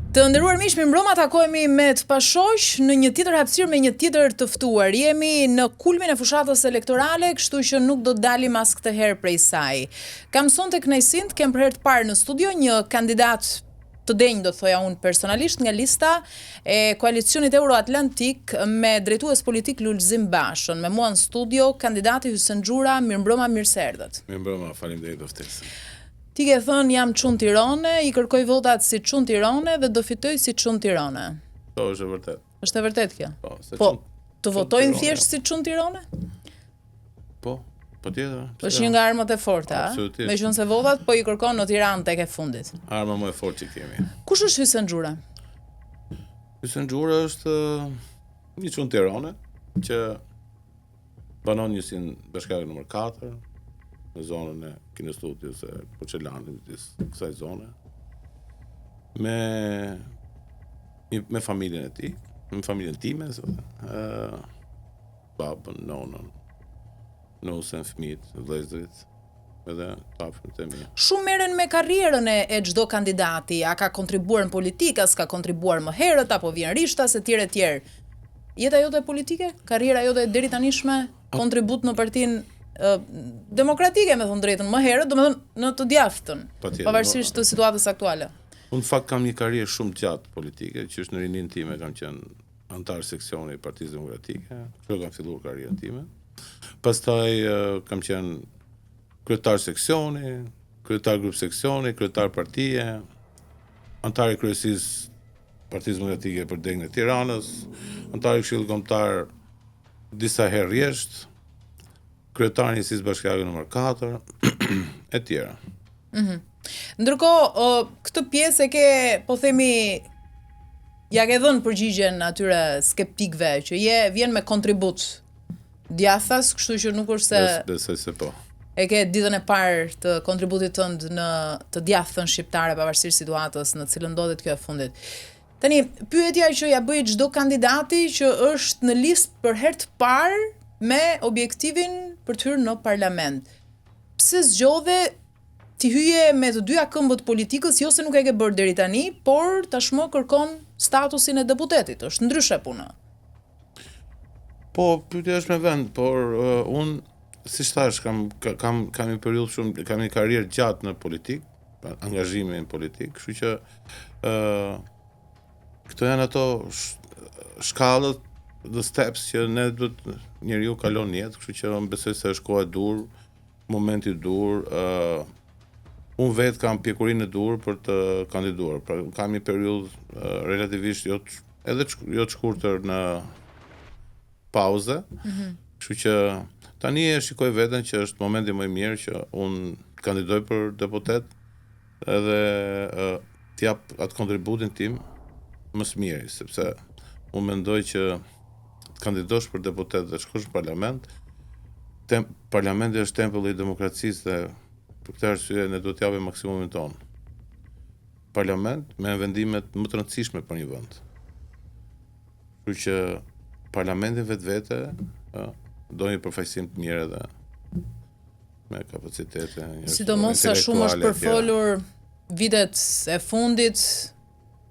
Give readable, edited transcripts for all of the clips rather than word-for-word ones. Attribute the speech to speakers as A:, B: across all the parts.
A: Të nderuar miq, mirëmbrëma, takohemi me të pashoq në një tjetër hapësirë me një tjetër të ftuar. Jemi në kulmin e fushatës elektorale, kështu që nuk do të dalim as këtë herë prej saj. Kam sonte kënaqësinë të kem për herë të parë në studio një kandidat të denj, do thoja unë personalisht, nga lista e koalicionit Euroatlantik me drejtues politik Lulzim Bashën. Me mua në studio kandidati Hysen Xhura. Mirëmbrëma, mirë se erdhët.
B: Mirëmbrëma, faleminderit për ftesën.
A: Ti ke thënë jam çun Tirane, i kërkoj votat si çun Tirane dhe do fitoj si çun Tirane.
B: Po, është e vërtet.
A: Është e vërtet kjo?
B: Po,
A: të votojnë thjesht si çun Tirane?
B: Po, patjetër.
A: Është një nga armët e forta,
B: Absolutisht.
A: meqense votat po i kërkon në Tiranë tek e fundit.
B: Arma më e fortë që kemi.
A: Kush është Hysen Xhura?
B: Hysen Xhura është një çun Tirane që banon njësin bashkiake nëmër 4 në zonën e Kinestutius e Porçelanit, kësaj zone. Me familjen e tij, me familjen time, babën, nonën, nusën, fëmijët, vëllezërit, edhe afërmit e mi.
A: Shumë merren me karrierën e çdo kandidati, a ka kontribuar në politikë, as ka kontribuar më herët, apo vjen rishtas e tjerë e tjerë. Jeta jote politike? Karriera jote deri tanishme? Kontribut në partinë demokratike, me thënë drejtën, më herët, domethënë në të djathtën, pavarësisht të situatës aktuale.
B: Unë në fakt kam një karrierë shumë gjatë politike, që është në rinin time kam qenë antar seksioni i Partisë Demokratike, kështu kam filluar karrierën time. Pastaj kam qenë kryetar seksioni, kryetar grup seksioni, kryetar partie, antar i kryesisë Partisë Demokratike për degën e Tiranës, antar i Këshillit Kombëtar disa herë rresht, kryetar i njësisë bashkiake nëmër 4, e tjera.
A: Ndërkohë, këtë pjesë e ke, po themi, ja ke dhënë përgjigjen atyre skeptikëve që vjen me kontribut djathtas, kështu që nuk është se
B: Besoj se po.
A: E ke ditën e parë të kontributit tënd në të djathtën shqiptare, pavarësisht situatës në cilën ndodhet kjo e fundit. Tani, pyetja që ja bëj çdo kandidati që është në listë për herë të parë me objektivin për të hyrë në parlament. Pse zgjodhe ti hyje me të dyja këmbët politikës, jo se nuk e ke bërë deri tani, por tashmë kërkon statusin e deputetit, është ndryshe puna.
B: Po, pyetja është me vend, por unë, si thash, kam një periudhë shumë, kam një karrierë gjatë në politik, angazhimi në politik, kështu që këto janë ato shkallët dhe steps që njeriu kalon jetë, kështu që unë besoj se është koha e dur, momenti i dur, unë vetë kam pjekurinë e dur për të kandiduar. Pra, kam një periudhë relativisht jo të shkurtër në pauze, kështu që tani e shikoj veten që është momenti më i mirë që unë kandidoj për deputet edhe t'jap atë kontributin tim më së miri, sepse unë mendoj që të kandidosh për deputet dhe shkosh në parlament, parlamenti është tempulli i demokracisë dhe për këtë arsye ne duhet t'japim maksimumin tonë. Parlament me vendimet më të rëndësishme për një vend. Kështu që parlamenti vetvete do një përfaqësim të mirë edhe me kapacitete.
A: Sidomos sa shumë është përfolur vitet e fundit,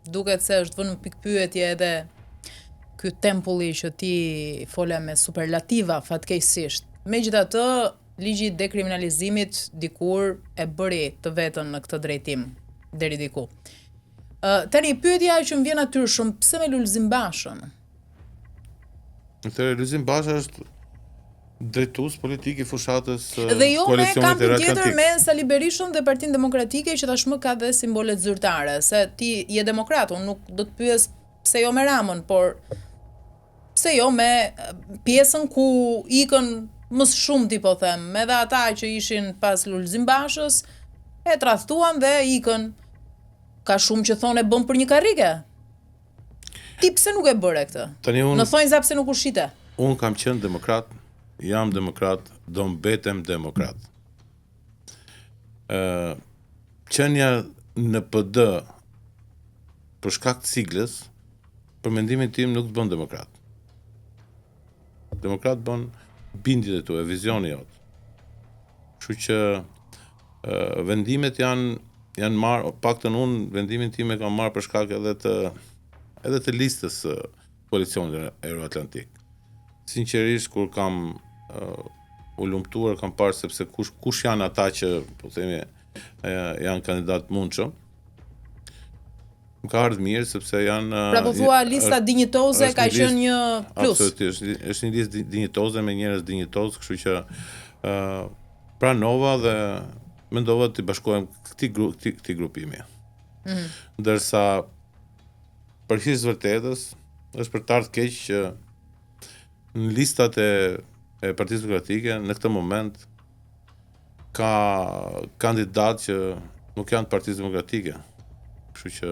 A: duket se është vënë në pikpyetje edhe ky tempulli që ti fole me superlativa fatkeqësisht. Megjithatë, ligji i dekriminalizimit dikur e bëri të vetën në këtë drejtim deri diku. Tani pyetja që më vjen natyrshëm, pse me Lulzim Bashën?
B: Lulzim Basha është drejtues politik i fushatës
A: dhe jo me
B: koalicionit
A: kampin tjetër
B: Euroatlantik.
A: me Sali Berishën dhe Partinë Demokratike që tashmë ka dhe simbolet zyrtare, se ti je demokrat, unë nuk do të pyes pse jo me Ramën, por pse jo me pjesën ku ikën më shumë ti po them, edhe ata që ishin pas Lulzim Bashës e tradhtuan dhe ikën. Ka shumë që thonë e bën për një karrige. Ti pse nuk e bëre këtë?
B: Tani
A: Në thonjë za pse nuk ushite?
B: Unë kam qenë demokrat, jam demokrat, do mbetem demokrat. Qenia në PD për shkak të siglës, për mendimin tim nuk të bën demokrat. Demokrat bën bindjet e tua, vizioni jot. Kështu që vendimet janë janë marrë, paktën unë vendimin tim e kam marrë për shkak edhe të listës së koalicionit Euroatlantik. Sinqerisht kur kam u lumtuar kam parë sepse kush janë ata që po themi janë kandidat mundshëm. Më ka ardhur mirë sepse janë
A: Pra po thua lista dinjitoze ka qenë një plus.
B: Absolutisht, është një listë dinjitoze me njerëz dinjitoz, kështu që pranova dhe mendova të bashkohem këtij grupimi. Ndërsa për hir të vërtetës është për të ardhur keq që në listat e Partisë Demokratike në këtë moment ka kandidat që nuk janë të Partisë Demokratike. Kështu që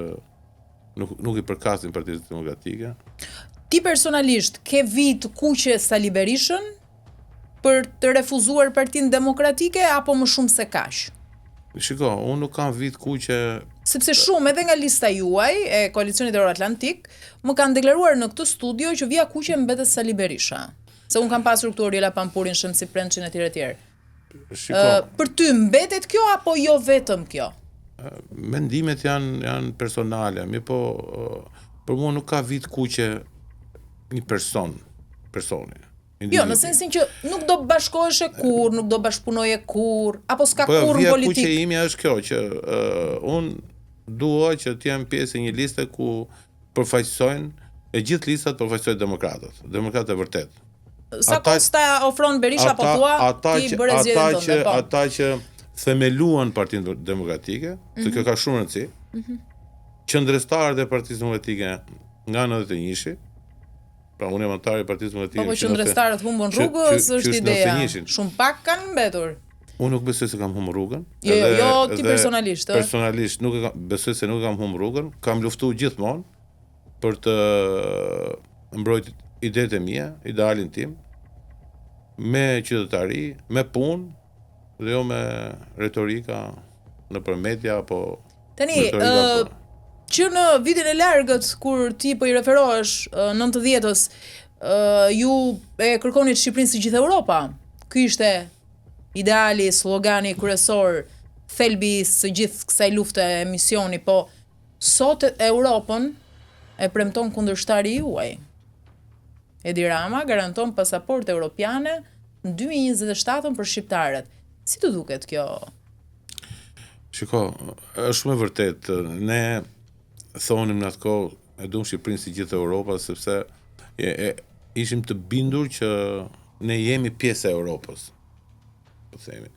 B: nuk i përkasin Partisë Demokratike.
A: Ti personalisht ke vit kuqe Sali Berishën për të refuzuar Partinë Demokratike apo më shumë se kaq?
B: Shiko, unë nuk kam vit kuqe.
A: Sepse shumë edhe nga lista juaj e Koalicionit Euroatlantik më kanë deklaruar në këtë studio që vija kuqe mbetet Sali Berisha. Se unë kam pasur këtu Oriela Pampurin, Shemsi Premçin e tjerë. Për ty mbetet kjo apo jo vetëm kjo?
B: Mendimet janë personale, po për mua nuk ka vit kuqe një personi.
A: Jo, në sensin që nuk do bashkoheshe kur, nuk do bashkëpunoje kur, apo s'ka kur në politik.
B: Kuqe imja është kjo, që unë dua që të jem pjesë e një liste ku përfaqësojnë, e gjithë listat përfaqësojnë demokratët e vërtet.
A: Sa kosta ofron Berisha po thua, ti bëre zgjedhjen tënde, po.
B: Ata që themeluan Partinë Demokratike, se kjo ka shumë rëndësi, qendrëstarët e Partisë Demokratike nga 91-shi, pra unë jam antar i Partisë Demokratike.
A: Po qendrëstarët humbën rrugës, është ideja. Shumë pak kanë mbetur.
B: Unë nuk besoj se kam humbur rrugën.
A: Jo, ti personalisht.
B: Personalisht besoj se nuk kam humbur rrugën. Kam luftuar gjithmonë për të mbrojtur idetë e mia, idealin tim, me qytetari, me punë, dhe jo me retorika nëpër media apo
A: tani që në vitin e largët kur ti po i referohesh 90-s, ju e kërkonit Shqipërinë si gjithë Europa. Ky ishte ideali, slogani kryesor, thelbi së gjithë kësaj lufte e misioni, po sot Europën e premton kundërshtari juaj. Edi Rama garanton pasaportë europiane në 2027 për shqiptarët. Si të duket kjo?
B: Shiko, është shumë e vërtet. Ne thonim në atë kohë e duam Shqipërinë si gjithë Europa, sepse ishim të bindur që ne jemi pjesë e Europës. Po themi.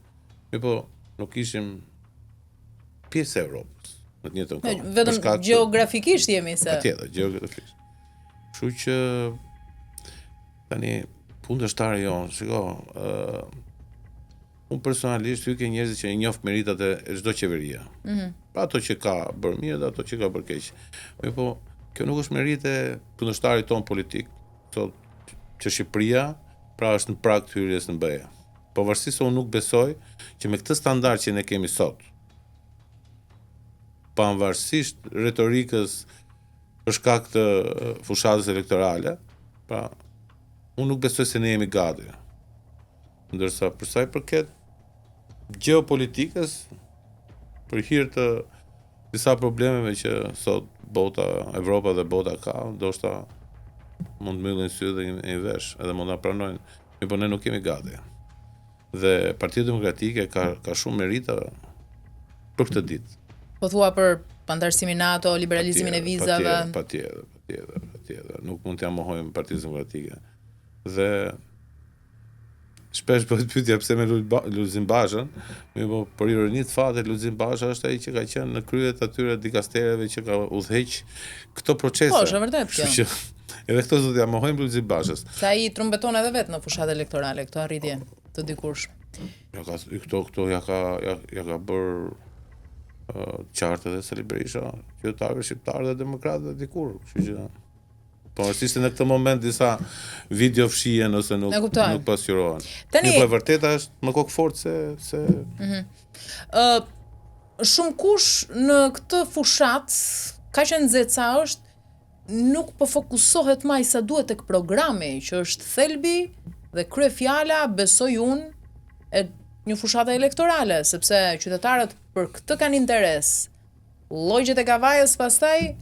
B: Po nuk ishim pjesë e Europës në të njëjtën kohë.
A: Vetëm gjeografikisht jemi se.
B: Patjetër, gjeografikisht. Kështu që tani kundërshtarë jonë, shiko, unë personalisht hy ke njerëzit që i njoh meritat e çdo qeverie. Pa ato që ka bërë mirë dhe ato që ka bërë keq. Po kjo nuk është merit e kundërshtarit ton politik, sot që Shqipëria pra është në prag të hyrjes në BE. Pavarësisht se unë nuk besoj që me këtë standard që ne kemi sot, pavarësisht retorikës për shkak të fushatës elektorale, pra unë nuk besoj se ne jemi gati. Ndërsa për sa i përket gjeopolitikës, për hir të disa problemeve që sot bota, Evropa dhe bota ka, ndoshta mund të mbyllen sy dhe i vesh, edhe mund ta pranojnë, por ne nuk jemi gati. Dhe Partia Demokratike ka shumë merita për këtë ditë.
A: Po thua për pandarësimin NATO, liberalizimin e vizave.
B: Patjetër. Nuk mund t'ja mohojmë Partisë Demokratike. Dhe shpesh bëhet pyetja pse me Lulzim Bashën, por ironi të fatit Lulzim Basha është ai që ka qenë në kryet atyre dikastereve që ka udhëheq këto procese.
A: Po, është vërtet kjo.
B: Kështu që edhe këto do t'ja mohojmë Lulzim Bashës.
A: Sa ai trumbeton edhe vetë në fushatë elektorale këto arritje të dikursh.
B: Këto ja ka bërë qartë edhe Sali Berisha, qytetarëve shqiptarë dhe demokratë dhe dikur, kështu që po është në këtë moment disa video fshihen ose nuk pasqyrohen.
A: Tani
B: po e vërteta është më kokfort se
A: shumë kush në këtë fushat ka qenë nxehtësa është nuk po fokusohet më sa duhet tek programi që është thelbi dhe kryefjala besoj unë e një fushatë elektorale, sepse qytetarët për këtë kanë interes. Llogjet e Kavajës pastaj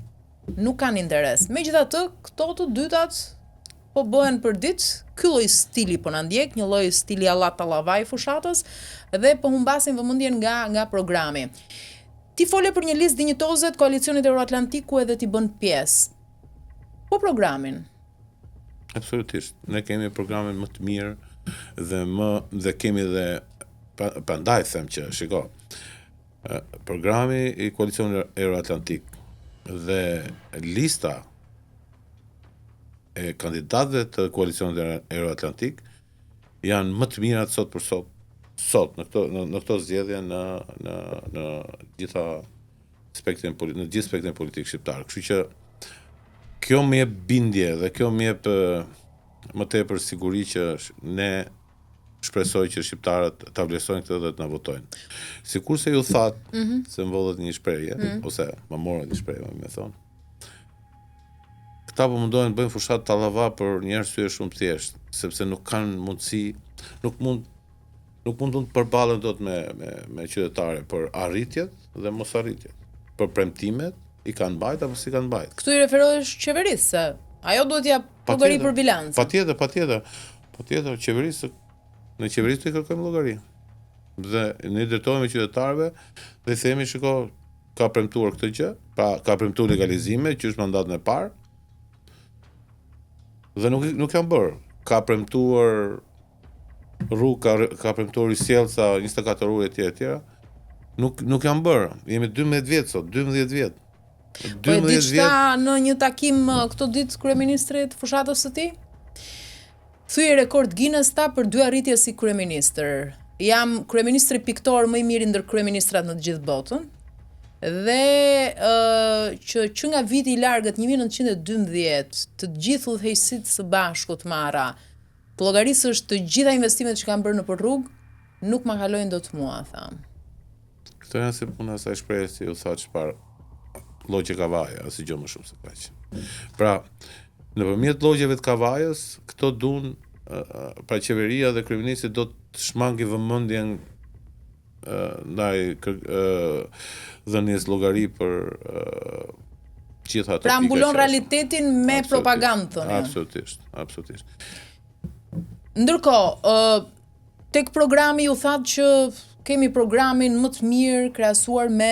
A: nuk kanë interes. Megjithatë, këto të dytat po bëhen për ditë, ky lloj stili po na ndjek, një lloj stili alla tallavaj fushatës dhe po humbasin vëmendjen nga programi. Ti fole për një listë dinjitoze të koalicionit Euroatlantiku edhe ti bën pjesë. Po programin.
B: Absolutisht. Ne kemi programin më të mirë dhe kemi dhe prandaj them që shiko. Programi i koalicionit Euroatlantik dhe lista e kandidatëve të koalicionit Euroatlantik janë më të mirat sot për sot në këto zgjedhje në gjitha gjithë spektrin politik shqiptar. Kështu që kjo më jep bindje dhe kjo më jep më tepër siguri që ne shpresoj që shqiptarët ta vlerësojnë këtë dhe të na votojnë. Sikurse ju thatë se më vodhët një shprehje, ose më morën një shprehje, më thon. Këta po mundohen të bëjnë fushat tallava për një arsye shumë thjeshtë, sepse nuk kanë mundësi, nuk mund të përballen dot me qytetarë për arritjet dhe mosarritjet, për premtimet i kanë mbajt apo si kanë mbajt.
A: Këtu i referohesh qeverisë, se ajo duhet ja llogari për bilancin.
B: Patjetër, në qeverisë të kërkojmë llogari. Dhe ne drejtohemi qytetarëve dhe i themi shiko, ka premtuar këtë gjë, pra ka premtuar legalizime që është mandatin e parë. Dhe nuk janë bërë. Ka premtuar rrugë, ka premtuar sjellsa 24 orë etj. Nuk janë bërë. Jemi 12 vjet sot, 12 vjet.
A: Po e diçka në një takim këto ditë kryeministrit fushatës së tij? Thyej rekord Guinness ta për 2 arritje si kryeministër. Jam kryeministri piktor më i miri ndër kryeministrat në të gjithë botën. Dhe që nga viti i largët 1912 të gjithë udhëheqësitë së bashkut marra, të llogarisësh të gjitha investimet që kanë bërë nëpër rrugë, nuk ma kalojnë dot mua, tham.
B: Këtë janë si puna sa shprehjes si u tha çfarë llogje Kavaja, asnjë gjë më shumë se kaq. Pra, nëpërmjet llogjeve të Kavajës, këto duan pra qeveria dhe kryeministri do të shmangi vëmendjen ndaj dhënies llogari për gjitha ato.
A: Pra mbulon realitetin me propagandën.
B: Absolutisht.
A: Ndërkohë, tek programi u thatë që kemi programin më të mirë krahasuar me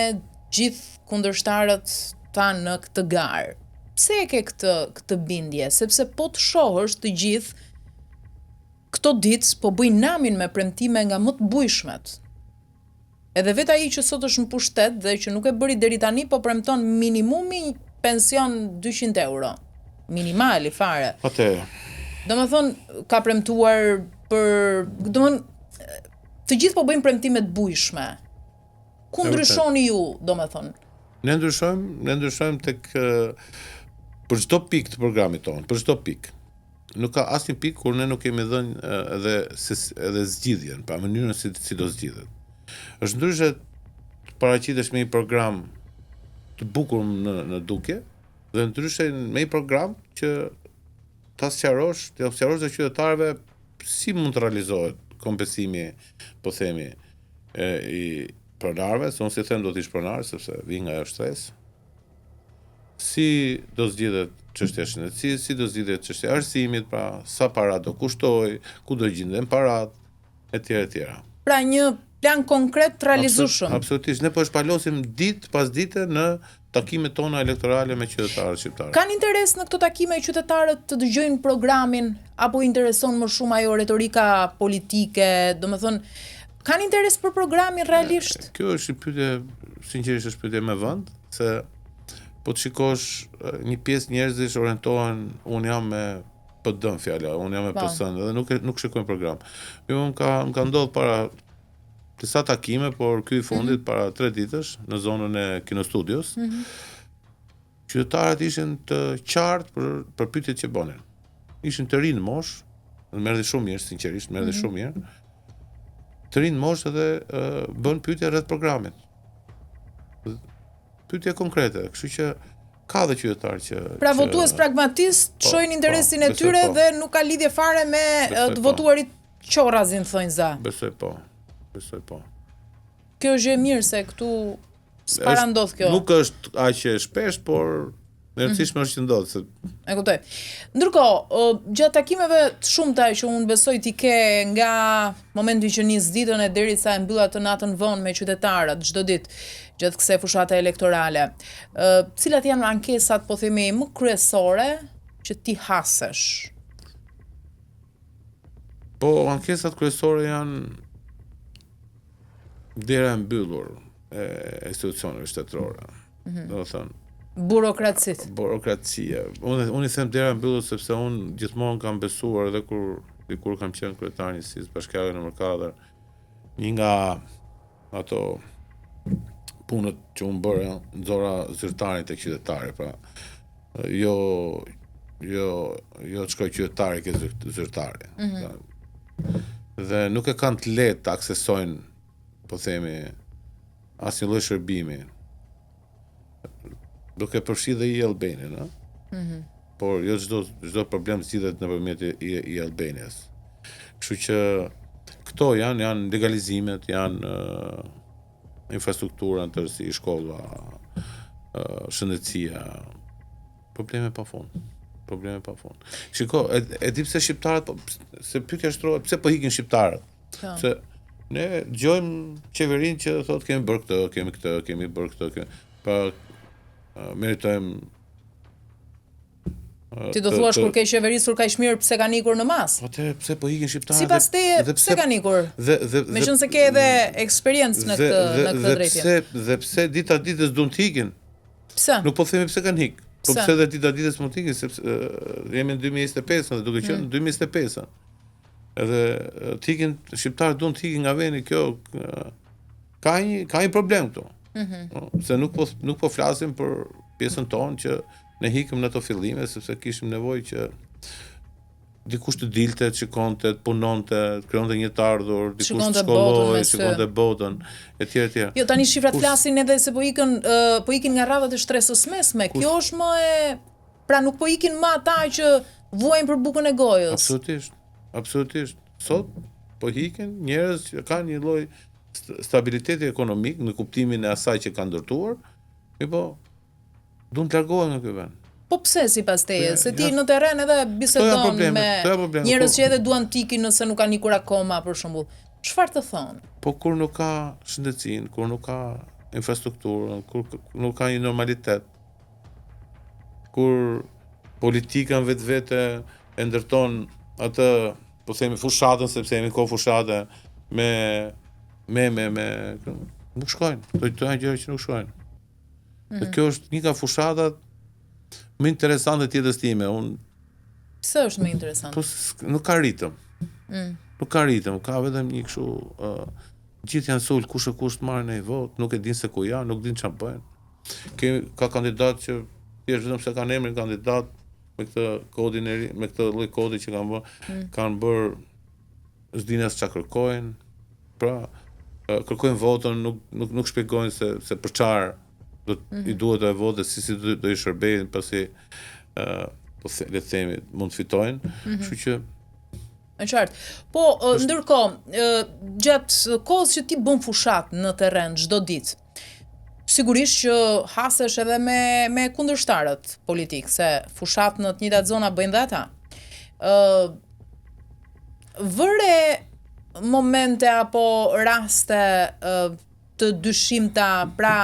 A: gjithë kundërshtarët tanë në këtë garë. Pse e ke këtë bindje? Sepse po të shohësh të gjithë këto ditë po bëjnë namin me premtime nga më të bujshmet. Edhe vetë ai që sot është në pushtet dhe që nuk e bëri deri tani, po premton minimumi pension 200 euro. Minimali fare. Domethënë ka premtuar të gjithë po bëjnë premtime të bujshme. Ku ndryshoni ju, domethënë?
B: Ne ndryshojmë tek për çdo pikë të programit tonë, për çdo pikë. Nuk ka asnjë pikë kur ne nuk kemi dhënë edhe zgjidhjen, pra mënyrën si do zgjidhet. Është ndryshe të paraqitesh me një program të bukur në dukje dhe ndryshe me një program që ta sqarosh dhe qytetarëve si mund të realizohet kompensimi, po themi, i pronarëve, se unë si them do t'ish pronar, sepse vi nga ajo shtresë. Si do zgjidhet çështja shëndetësisë, si do zgjidhet çështja e arsimit, pra sa para do kushtoj, ku do gjenden parat, etj.
A: Pra një plan konkret realizueshëm.
B: Absolutisht, ne po shpalosim ditë pas dite në takimet tona elektorale me qytetarët shqiptarë.
A: Kanë interes në këto takime qytetarët të dëgjojnë programin apo intereson më shumë ajo retorika politike, domethënë kanë interes për programin realisht?
B: Kjo është një pyetje, sinqerisht është pyetje me vend, se po të shikosh një pjesë njerëzish orientohen, unë jam me PD fjala, unë jam me PS-n dhe nuk shikojnë program. Jo, më ka ndodhur para disa takime, por ky i fundit para 3 ditësh në zonën e kinostudios. Qytetarët ishin të qartë për pyetjet që bënin. Ishin të rinë mosh, merrni shumë mirë, sinqerisht, merrni shumë mirë. Të rinë mosh edhe bën pyetje rreth programit. Pyetje konkrete, kështu që ka dhe qytetarë që
A: pra votues pragmatist shohin interesin e tyre dhe nuk ka lidhje fare me të votuarit qorrazin thonjza.
B: Besoj po. Besoj po.
A: Kjo është gjë e mirë se këtu s'para ndodh kjo.
B: Nuk është aq e shpesh, por e rëndësishme është që ndodh.
A: E kuptoj. Ndërkohë, gjatë takimeve të shumta që unë besoj ti ke nga momenti që nis ditën e derisa e mbyll atë natën vonë me qytetarët çdo ditë, gjatë kësaj fushate elektorale. Cilat janë ankesat, po themi, më kryesore që ti hasesh?
B: Po, ankesat kryesore janë dera e mbyllur e institucioneve shtetërore. Do të thënë, burokracia. Unë i them dera e mbyllur sepse unë gjithmonë kam besuar edhe kur kam qenë kryetar i njësisë bashkiake nr. 4, një nga ato punët që unë bëra, nxora zyrtarin tek qytetari, pra jo të shkoj qytetari ke zyrtari. Dhe nuk e kanë të lehtë të aksesojnë, po themi, asnjë lloj shërbimi. Duke përfshirë dhe e-Albanian, por jo çdo problem zgjidhet nëpërmjet e-Albanias. Kështu që këto janë legalizimet, janë infrastruktura në tërësi, shkolla, shëndetësia, probleme pafund. Shiko, e di pse shqiptarët, se pyetja shtrohet, pse po ikin shqiptarët? Se ne dëgjojmë qeverinë që thotë kemi bërë këtë, kemi bërë këtë, pa meritojmë.
A: Ti do thuash kur ke qeverisur kaq mirë pse kanë ikur në mas?
B: Atëherë pse po ikin shqiptarët?
A: Sipas teje pse kanë ikur? Meqense ke edhe eksperiencë në këtë drejtim.
B: Dhe pse dita ditës duan të ikin?
A: Pse?
B: Nuk po themi pse kanë ikë. Po pse dhe dita ditës mund të ikin, sepse jemi në 2025 dhe duke qenë në 2025. Edhe të ikin shqiptarët duan të ikin nga vendi, kjo ka një problem këtu. Se nuk po flasim për pjesën tonë që ne hikëm në ato fillime, sepse kishim nevojë që dikush të dilte, të shikonte, të punonte, të krijonte një të ardhur, dikush të shkollohej, shikonte botën, etj.
A: Jo, tani shifrat flasin edhe se po ikin nga radhat e shtresës mesme. Kjo është më e, pra nuk po ikin më ata që vuajnë për bukën e gojës.
B: Absolutisht. Sot po ikin njerëz që kanë një lloj stabiliteti ekonomik në kuptimin e asaj që kanë ndërtuar, po duan të largohen nga ky vend.
A: Po pse sipas teje? Se ti në terren edhe bisedon me njerëz që edhe duan të ikin nëse nuk kanë ikur akoma, për shembull. Çfarë të thonë?
B: Po kur nuk ka shëndetësinë, kur nuk ka infrastrukturën, kur nuk ka një normalitet, kur politika vetvete e ndërton atë, po themi fushatën, sepse jemi kohë fushate, nuk shkojnë. Këto janë gjëra që nuk shkojnë. Dhe kjo është një nga fushatat më interesante të jetës time.
A: Pse është më interesante?
B: Po nuk ka ritëm. Nuk ka ritëm, ka vetëm një kështu, gjithë janë sul, kush e kush të marrë në votë, nuk e din se ku janë, nuk din çfarë bëjnë. Ka kandidat që thjesht vetëm se kanë emrin kandidat me këtë kodin e ri, me këtë lloj kodi që kanë bërë s'dinë as çfarë kërkojnë. Pra, kërkojnë votën, nuk shpjegojnë se për çfarë i duhet të votë, si do i shërbejnë, pasi po le të themi mund të fitojnë. Kështu që
A: në qartë. Po, ndërkohë, gjatë kohës që ti bën fushat në terren çdo ditë, sigurisht që hasesh edhe me kundërshtarët politik, se fushat në të njëjtat zona bëjnë dhe ata. Vëre momente apo raste të dyshimta, pra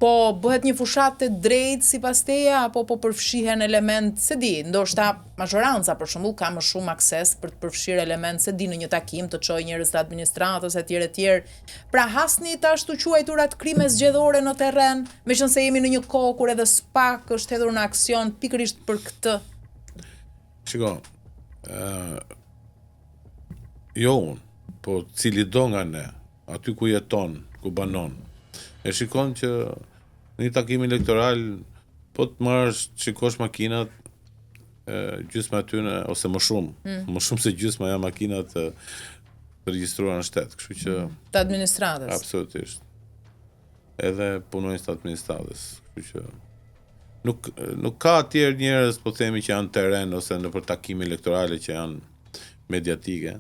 A: po bëhet një fushat e drejtë sipas teje, apo po përfshihen element, se di, ndoshta mazhoranca për shembull ka më shumë akses për të përfshirë element, se di, në një takim të çojë njerëz të administratës etj. Pra hasni të ashtu quajturat krime zgjedhore në terren, meqense jemi në një kohë kur edhe SPAK është hedhur në aksion pikërisht për këtë.
B: Shiko, jo unë, po cili do nga ne, aty ku jeton, ku banon, e shikon që në një takim elektoral, po të marrësh, shikosh makinat, gjysma aty ose më shumë se gjysma janë makinat të regjistruara në shtet, kështu që
A: të administratës.
B: Absolutisht. Edhe punonjës të administratës, kështu që nuk ka tjerë njerëz, po themi, që janë terren ose nëpër takime elektorale që janë mediatike.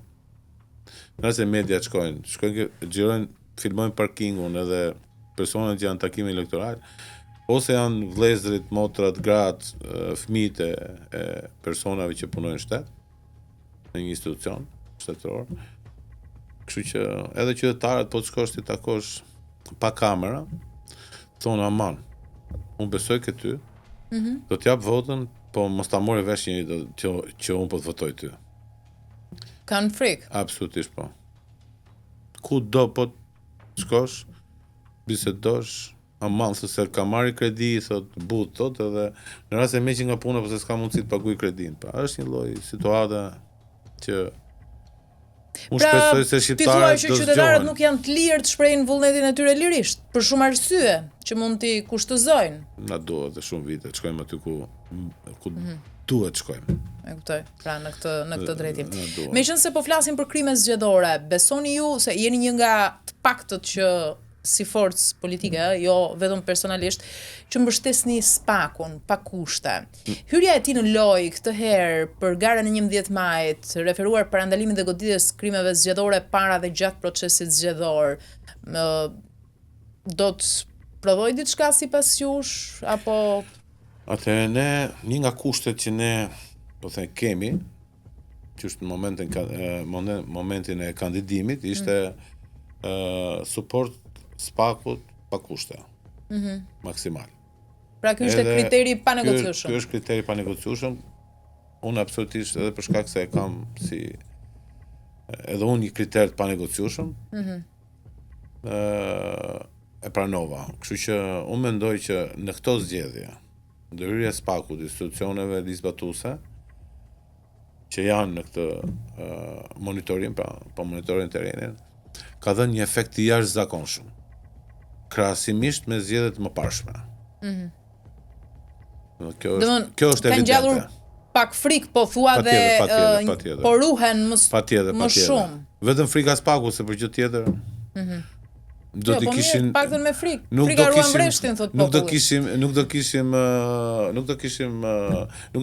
B: Nëse media shkojnë, xhirojnë, filmojnë parkingun edhe personat që janë takime elektoral, ose janë vëllezërit, motrat, gratë, fëmijët e personave që punojnë në shtet, në një institucion shtetëror. Kështu që edhe qytetarët po të shkosh ti takosh pa kamera, thonë aman, unë besoj ke ty, do t'jap votën, po mos ta morë vesh që unë po të votoj ty.
A: Kanë frikë.
B: Absolutisht po. Ku do po të shkosh, bisedosh, aman, se ka marrë kredi, thot, but, thot, edhe në rast se me që nga puna, përse s'ka mundësi të paguaj kredin. Pa, është një lloj situata që unë shpresoj se shqiptarët
A: ti thua që qytetarët nuk janë të lirë të shprehin vullnetin e tyre lirisht, për shumë arsye që mund t'i kushtëzojnë.
B: Na duhet dhe shumë vite, të shkojmë aty ku duhet shkojmë.
A: E kuptoj, pra në këtë drejtim. Meqense po flasim për krime zgjedhore, besoni ju se jeni një nga të paktët që si forcë politike, jo vetëm personalisht, që mbështesni SPAK-un pa kushte. Hyrja e tij në lojë këtë herë për garën e 11 majit, referuar parandalimin dhe goditjes krimeve zgjedhore para dhe gjatë procesit zgjedhor, do të prodhoj diçka sipas jush apo
B: Atëherë ne, një nga kushtet që ne po them kemi, që është në momentin e kandidimit, ishte suport SPAK-ut pa kushte. Maksimal.
A: Pra ky është kriteri pa negociueshëm.
B: Ky është kriteri pa negociueshëm. Unë absolutisht edhe për shkak se e kam si edhe unë një kriter të pa negociueshëm. E pranova. Kështu që unë mendoj që në këto zgjedhje, ndërhyrja e SPAK-ut, institucioneve zbatuese që janë në këtë monitorim, pa monitorin terrenin, ka dhënë një efekt të jashtëzakonshëm, krahasimisht me zgjedhjet më parshme. Kjo është
A: evidente. Kanë gjallur pak frikë, po thua dhe po ruhen më shumë.
B: Vetëm frika SPAK-ut, se për gjë tjetër. Do të kishin
A: paktën me frikë. Frika ruan mbreshtin, thot populli.
B: Nuk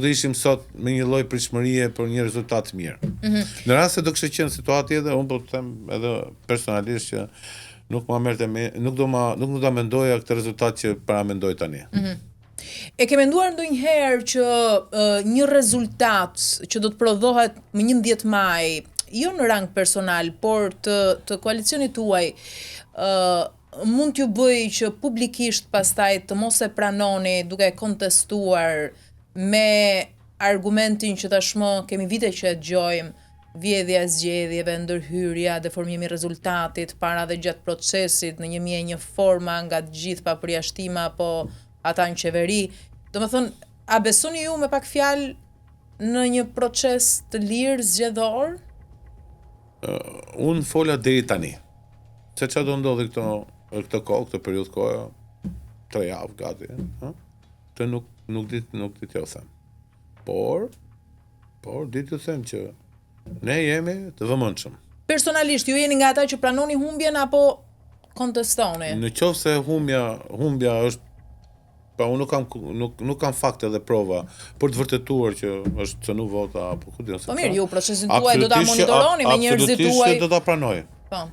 B: do ishim sot me një lloj pritshmërie për një rezultat të mirë. Në rast se do kishte qenë situatë tjetër, unë po të them edhe personalisht që nuk do ta mendoja këtë rezultat që paramendoj tani.
A: E ke menduar ndonjëherë që një rezultat që do të prodhohet më 11 maj, jo në rang personal, por të koalicionit tuaj, mund t'ju bëj që publikisht pastaj të mos e pranoni duke kontestuar me argumentin që tashmë kemi vite që e dëgjojmë, vjedhja e zgjedhjeve, ndërhyrja, deformimi i rezultatit para dhe gjatë procesit në 1001 forma nga të gjithë pa përjashtima apo ata në qeveri. Domethënë, a besoni ju me pak fjalë në një proces të lirë zgjedhor?
B: Unë fola deri tani. Se çfarë do ndodhi këtë kohë, këtë periudhë kohë, 3 javë gati, të nuk di t'ju them. Por di t'ju them që ne jemi të vëmendshëm.
A: Personalisht ju jeni nga ata që pranoni humbjen apo kontestoni?
B: Në qoftë se humbja është, pa unë nuk kam fakte dhe prova për të vërtetuar që është cënu vota apo ku diun se.
A: Po mirë, ju procesin tuaj do ta monitoroni me njerëzit tuaj.
B: Absolutisht do ta pranoj.
A: Po.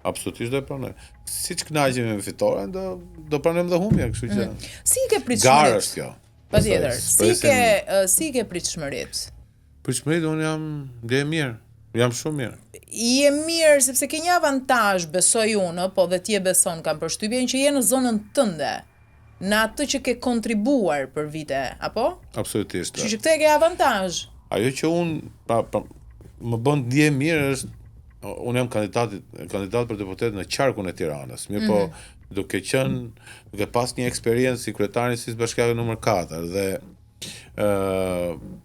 B: Absolutisht do e pranoj. Siç kënaqemi me fitoren, do pranojmë dhe humbjen, kështu që.
A: Si ke pritshmëritë?
B: Garë është kjo.
A: Patjetër. Si ke pritshmëritë?
B: Pritshmëritë unë jam dhe mirë. Jam shumë mirë.
A: Je mirë sepse ke një avantazh, besoj unë, po dhe ti e beson, kam përshtypjen që je në zonën tënde, në atë që ke kontribuar për vite, apo?
B: Absolutisht.
A: Kështu që këtë e ke avantazh.
B: Ajo që unë më bën ndje mirë është unë jam kandidat për deputet në qarkun e Tiranës. Mirë po, duke pas një eksperiencë si kryetari i SIS bashkiake numër 4 dhe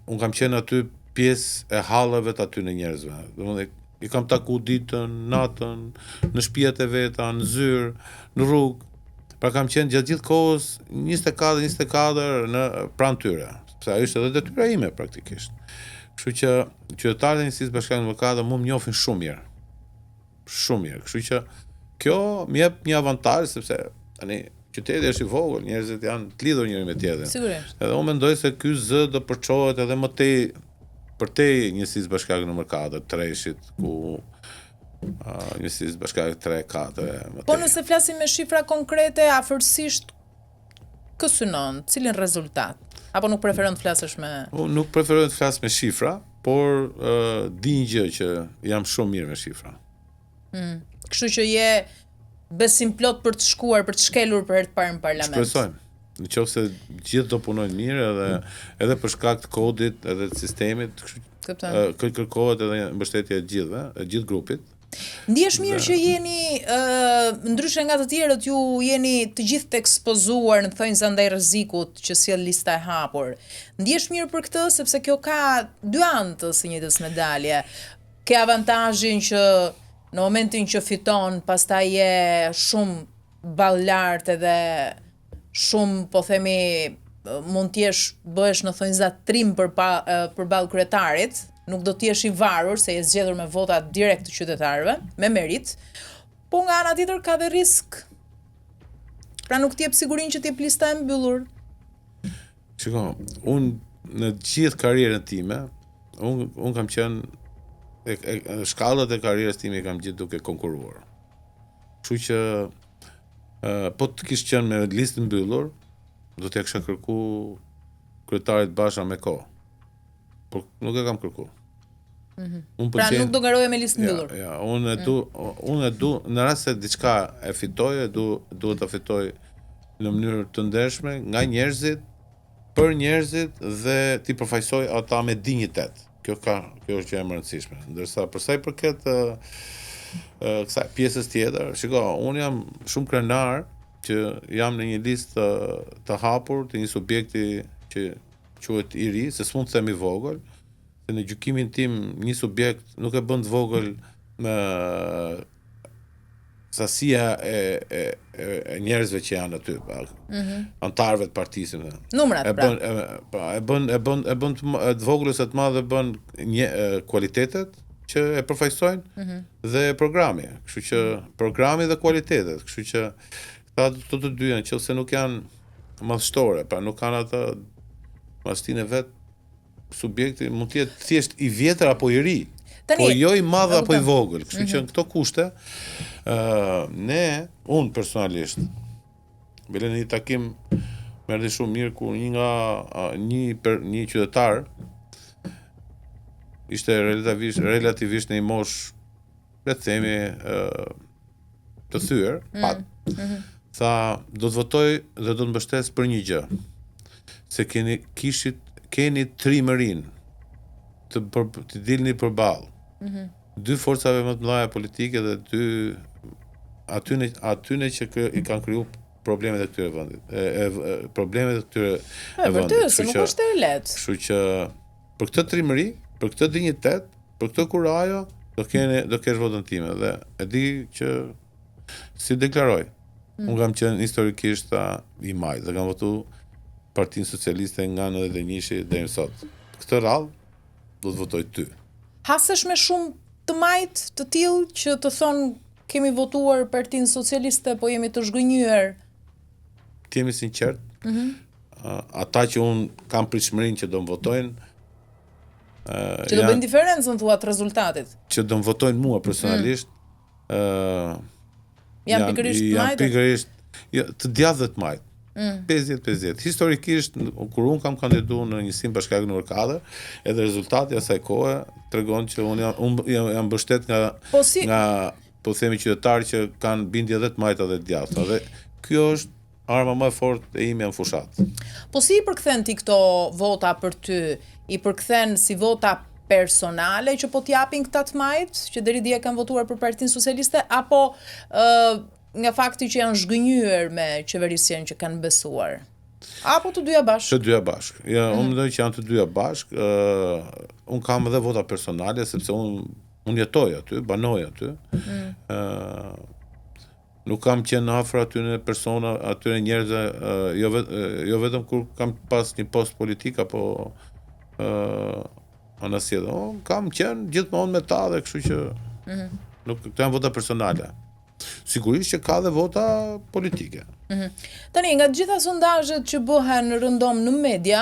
B: unë kam qenë aty pjesë e halleve të aty në njerëzve. Domethënë i kam taku ditën, natën, në shtëpiat e veta, në zyrë, në rrugë. Pra kam qenë gjatë gjithë kohës 24 në pranë tyre. Sepse ajo ishte edhe detyra ime praktikisht. Kështu që qytetarët e SIS bashkiake numër 4 më njohin shumë mirë. Shumë mirë. Kështu që kjo më jep një avantazh sepse tani qyteti është i vogël, njerëzit janë të lidhur njëri me tjetrin.
A: Sigurisht.
B: Edhe unë mendoj se ky zë do përçohet edhe më tej përtej njësisë bashkiake nëmër 4, Treshit, ku njësisë bashkiake 3, 4.
A: Po nëse flasim me shifra konkrete, afërsisht kë synon, cilin rezultat? Apo nuk preferon të flasësh me...
B: Unë nuk preferoj të flas me shifra, por di një gjë që jam shumë mirë me shifra.
A: Kështu që je besim plot për të shkuar, për të shkelur për herë të parë në parlament.
B: Shpresojmë. Nëse gjithë do punojnë mirë edhe për shkak të kodit, edhe të sistemit, kërkohet edhe mbështetja e gjithë grupit.
A: Ndihesh mirë që jeni ndryshe nga të tjerët, ju jeni të gjithë të ekspozuar në thonjza ndaj rrezikut që sjell lista e hapur. Ndihesh mirë për këtë sepse kjo ka dy anë të së njëjtës medalje. Ke avantazhin që në momentin që fiton, pastaj je shumë ballart edhe shumë, po themi, mund bëhesh në thonjza trim përballë kryetarit. Nuk do t'jesh i varur se je zgjedhur me vota direkt të qytetarëve, me merit, po nga ana tjetër ka dhe risk. Pra nuk t'jep sigurinë që t'jep lista e mbyllur.
B: Shiko, unë në gjithë karrierën time, unë kam qenë shkallët e karrierës time kam gjithë duke konkuruar. Kështu që po të kish qenë me listë mbyllur, do t'ja kisha kërku kryetarit Basha me kohë. Por nuk e kam kërku.
A: Pra nuk do garoje me listë mbyllur.
B: Ja, unë e du, në rast se diçka e fitoj, duhet ta fitoj në mënyrë të ndershme nga njerëzit, për njerëzit dhe t'i përfaqësoj ata me dinjitet. Kjo është që e më rëndësishme. Ndërsa për sa i përket kësaj pjesës tjetër, shiko, unë jam shumë krenar që jam në një listë të hapur të një subjekti që quhet i ri, se s'mund të them i vogël, se në gjykimin tim një subjekt nuk e bën të vogël me sasia e njerëzve që janë aty, antarëve të partisë.
A: Numrat,
B: e bën të vogël ose të madh, e bën kualitetet që e përfaqësojnë dhe programi. Kështu që programi dhe kualitetet. Kështu që këta të dyja nëse nuk janë madhështore, pra nuk kanë atë mastinë e vet, subjekti mund të jetë thjesht i vjetër apo i ri, po jo i madh apo i vogël. Kështu që në këto kushte, unë personalisht, bile në një takim më erdhi shumë mirë kur një qytetar ishte relativisht në një moshë, le të themi, të thyer, tha, do të votoj dhe do të mbështes për një gjë, se keni trimërin të dilni përballë. Dy forcave më të mëdha politike dhe dy atyne që i kanë kriju problemet e këtyre vendit. Problemet e këtyre vendit.
A: Vërtet, se nuk është e lehtë.
B: Kështu që për këtë trimëri, për këtë dinjitet, për këtë kurajo, do kesh votën time dhe e di që si deklaroj. Unë kam qenë historikisht i majt dhe kam votu Partinë Socialiste nga 91 deri sot. Këtë radhë do të votoj ty.
A: Hasesh me shumë të majt të tillë që të thonë kemi votuar Partinë Socialiste, po jemi të zhgënjyer.
B: Të jemi sinqert. Ata që unë kam pritshmërinë që do më votojnë,
A: që do bëjnë diferencën thua të rezultatit.
B: Që do më votojnë mua personalisht,
A: janë pikërisht
B: të djathtë të majt. 50-50. Historikisht, kur unë kam kandiduar në njësinë bashkiake nr. 4, edhe rezultati asaj kohe tregon që unë jam mbështet nga po themi qytetarë që kanë bindje edhe të majta dhe të djathta. Dhe kjo është arma më e fortë e ime në fushat.
A: Po si i përkthen ti këto vota për ty? I përkthen si vota personale që po t'japin këta të majt, që deri dje kanë votuar për Partinë Socialiste, apo nga fakti që janë zhgënjyer me qeverisjen që kanë besuar? Apo të dyja bashkë?
B: Të dyja bashkë. Ja, unë mendoj që janë të dyja bashkë. Unë kam edhe vota personale, sepse unë jetoj aty, banoj aty. Nuk kam qenë afër atyre persona, atyre njerëzve, jo vetëm kur kam pas një post politik apo anasjellë. Kam qenë gjithmonë me ta dhe kështu që nuk këto janë vota personale. Sigurisht që ka dhe vota politike.
A: Tani, nga të gjitha sondazhet që bëhen rëndom në media,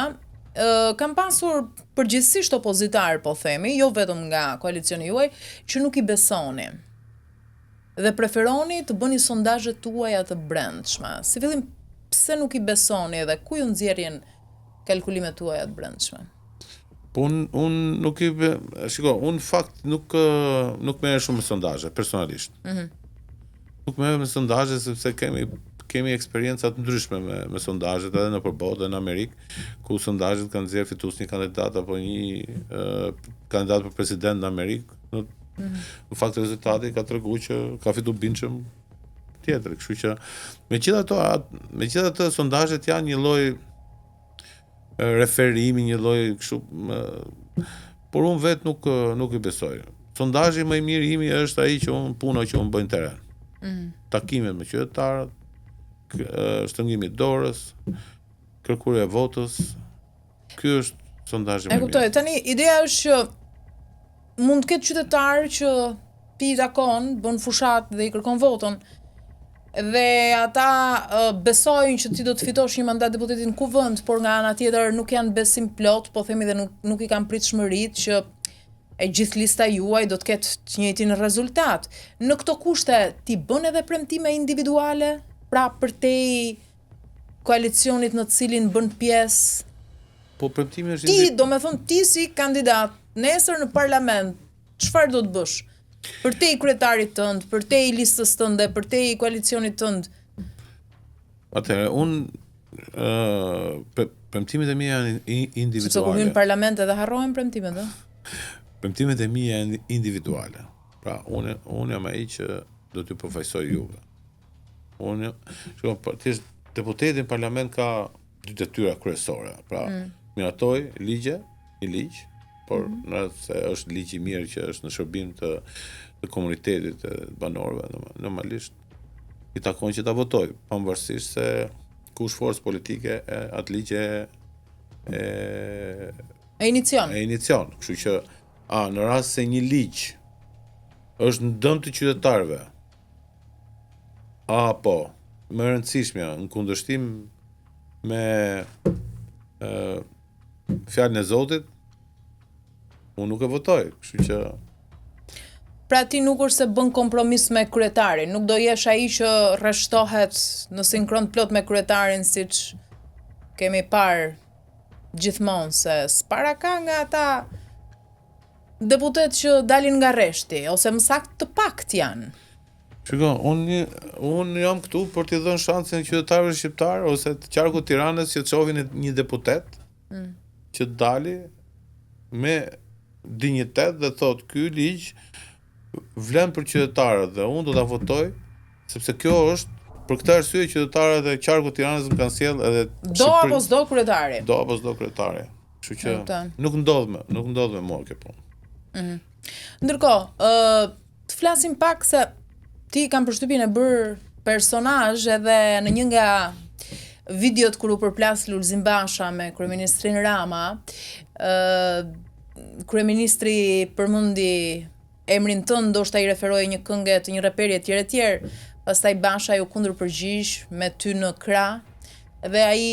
A: kam pasur përgjithsisht opozitar, po themi, jo vetëm nga koalicioni juaj, që nuk I besoni. Dhe preferoni të bëni sondazhet tuaja të brendshme. Si fillim, pse nuk I besoni dhe ku ju nxjerrin kalkulimet tuaja të brendshme?
B: Po unë nuk unë fakt nuk merr shumë me sondazhe personalisht. Nuk merr me sondazhe sepse kemi eksperjenca të ndryshme me sondazhet edhe në përballë edhe në Amerikë, ku sondazhet kanë nxjerrë fitues një kandidat apo një kandidat për president në Amerikë. Në fakt rezultati ka treguar që ka fituar Binçëm tjetër, kështu që megjithatë sondazhet janë një lloj referimi, një lloj kështu, por unë vet nuk I besoj. Sondazhi më I miri imi është ai që puna që unë bëj në teren. Takimet me qytetarët, shtrëngimi I dorës, kërkurja e votës. Ky është sondazhi më I miri.
A: E kuptoj. Tani ideja është që mund të ketë qytetar që ti I takon, bën fushat dhe I kërkon votën. Dhe ata besojnë që ti do të fitosh një mandat deputeti në kuvend, por nga ana tjetër nuk janë besim plot, po themi dhe nuk I kanë pritshmëritë që e gjithë lista juaj do të ketë të njëjtin rezultat. Në këto kushte ti bën edhe premtime individuale, pra përtej koalicionit në të cilin bën pjesë.
B: Po premtimi është
A: Ti, domethënë ti si kandidat, nesër në parlament, çfarë do të bësh? Përtej kryetarit tënd, përtej listës tënde, përtej koalicionit tënd.
B: Atëherë, premtimet e mia janë individuale.
A: Sepse kur hyn në parlament edhe harrohen premtimet,
B: Premtimet e mia janë individuale. Pra, unë jam ai që do t'ju përfaqësoj juve. Deputeti në parlament ka dy detyra kryesore. Pra, miratoj një ligj, por nëse është ligj I mirë që është në shërbim të komunitetit të banorëve, normalisht I takon që ta votoj, pavarësisht se kush forcë politike atë ligj
A: e inicion.
B: Kështu që në rast se një ligj është në dëm të qytetarëve, apo më e rëndësishmja në kundërshtim me fjalën e Zotit, unë nuk e votoj, kështu që
A: Pra ti nuk është se bën kompromis me kryetarin, nuk do jesh ai që rreshtohet në sinkron plot me kryetarin siç kemi parë gjithmonë se s'para ka nga ata deputet që dalin nga rreshti ose më saktë të pakt janë.
B: Shiko, unë jam këtu për t'i dhënë shansin qytetarëve shqiptar ose të qarkut Tiranës që të shohin një deputet që dali me dinjitet dhe thot ky ligj vlen për qytetarët dhe unë do ta votoj sepse kjo është për këtë arsye qytetarët e qarkut Tiranës më kanë sjell edhe
A: Do apo s'do kryetari.
B: Do apo s'do kryetari. Kështu që nuk ndodh me mua kjo punë.
A: Ndërkohë, të flasim pak se ti kam përshtypjen e bër personazh edhe në një nga videot kur u përplas Lulzim Basha me kryeministrin Rama, kryeministri përmendi emrin tënd, ndoshta I referoi një këngë të një raperi etj. Pastaj Basha ju kundërpërgjigj me ty në krah dhe ai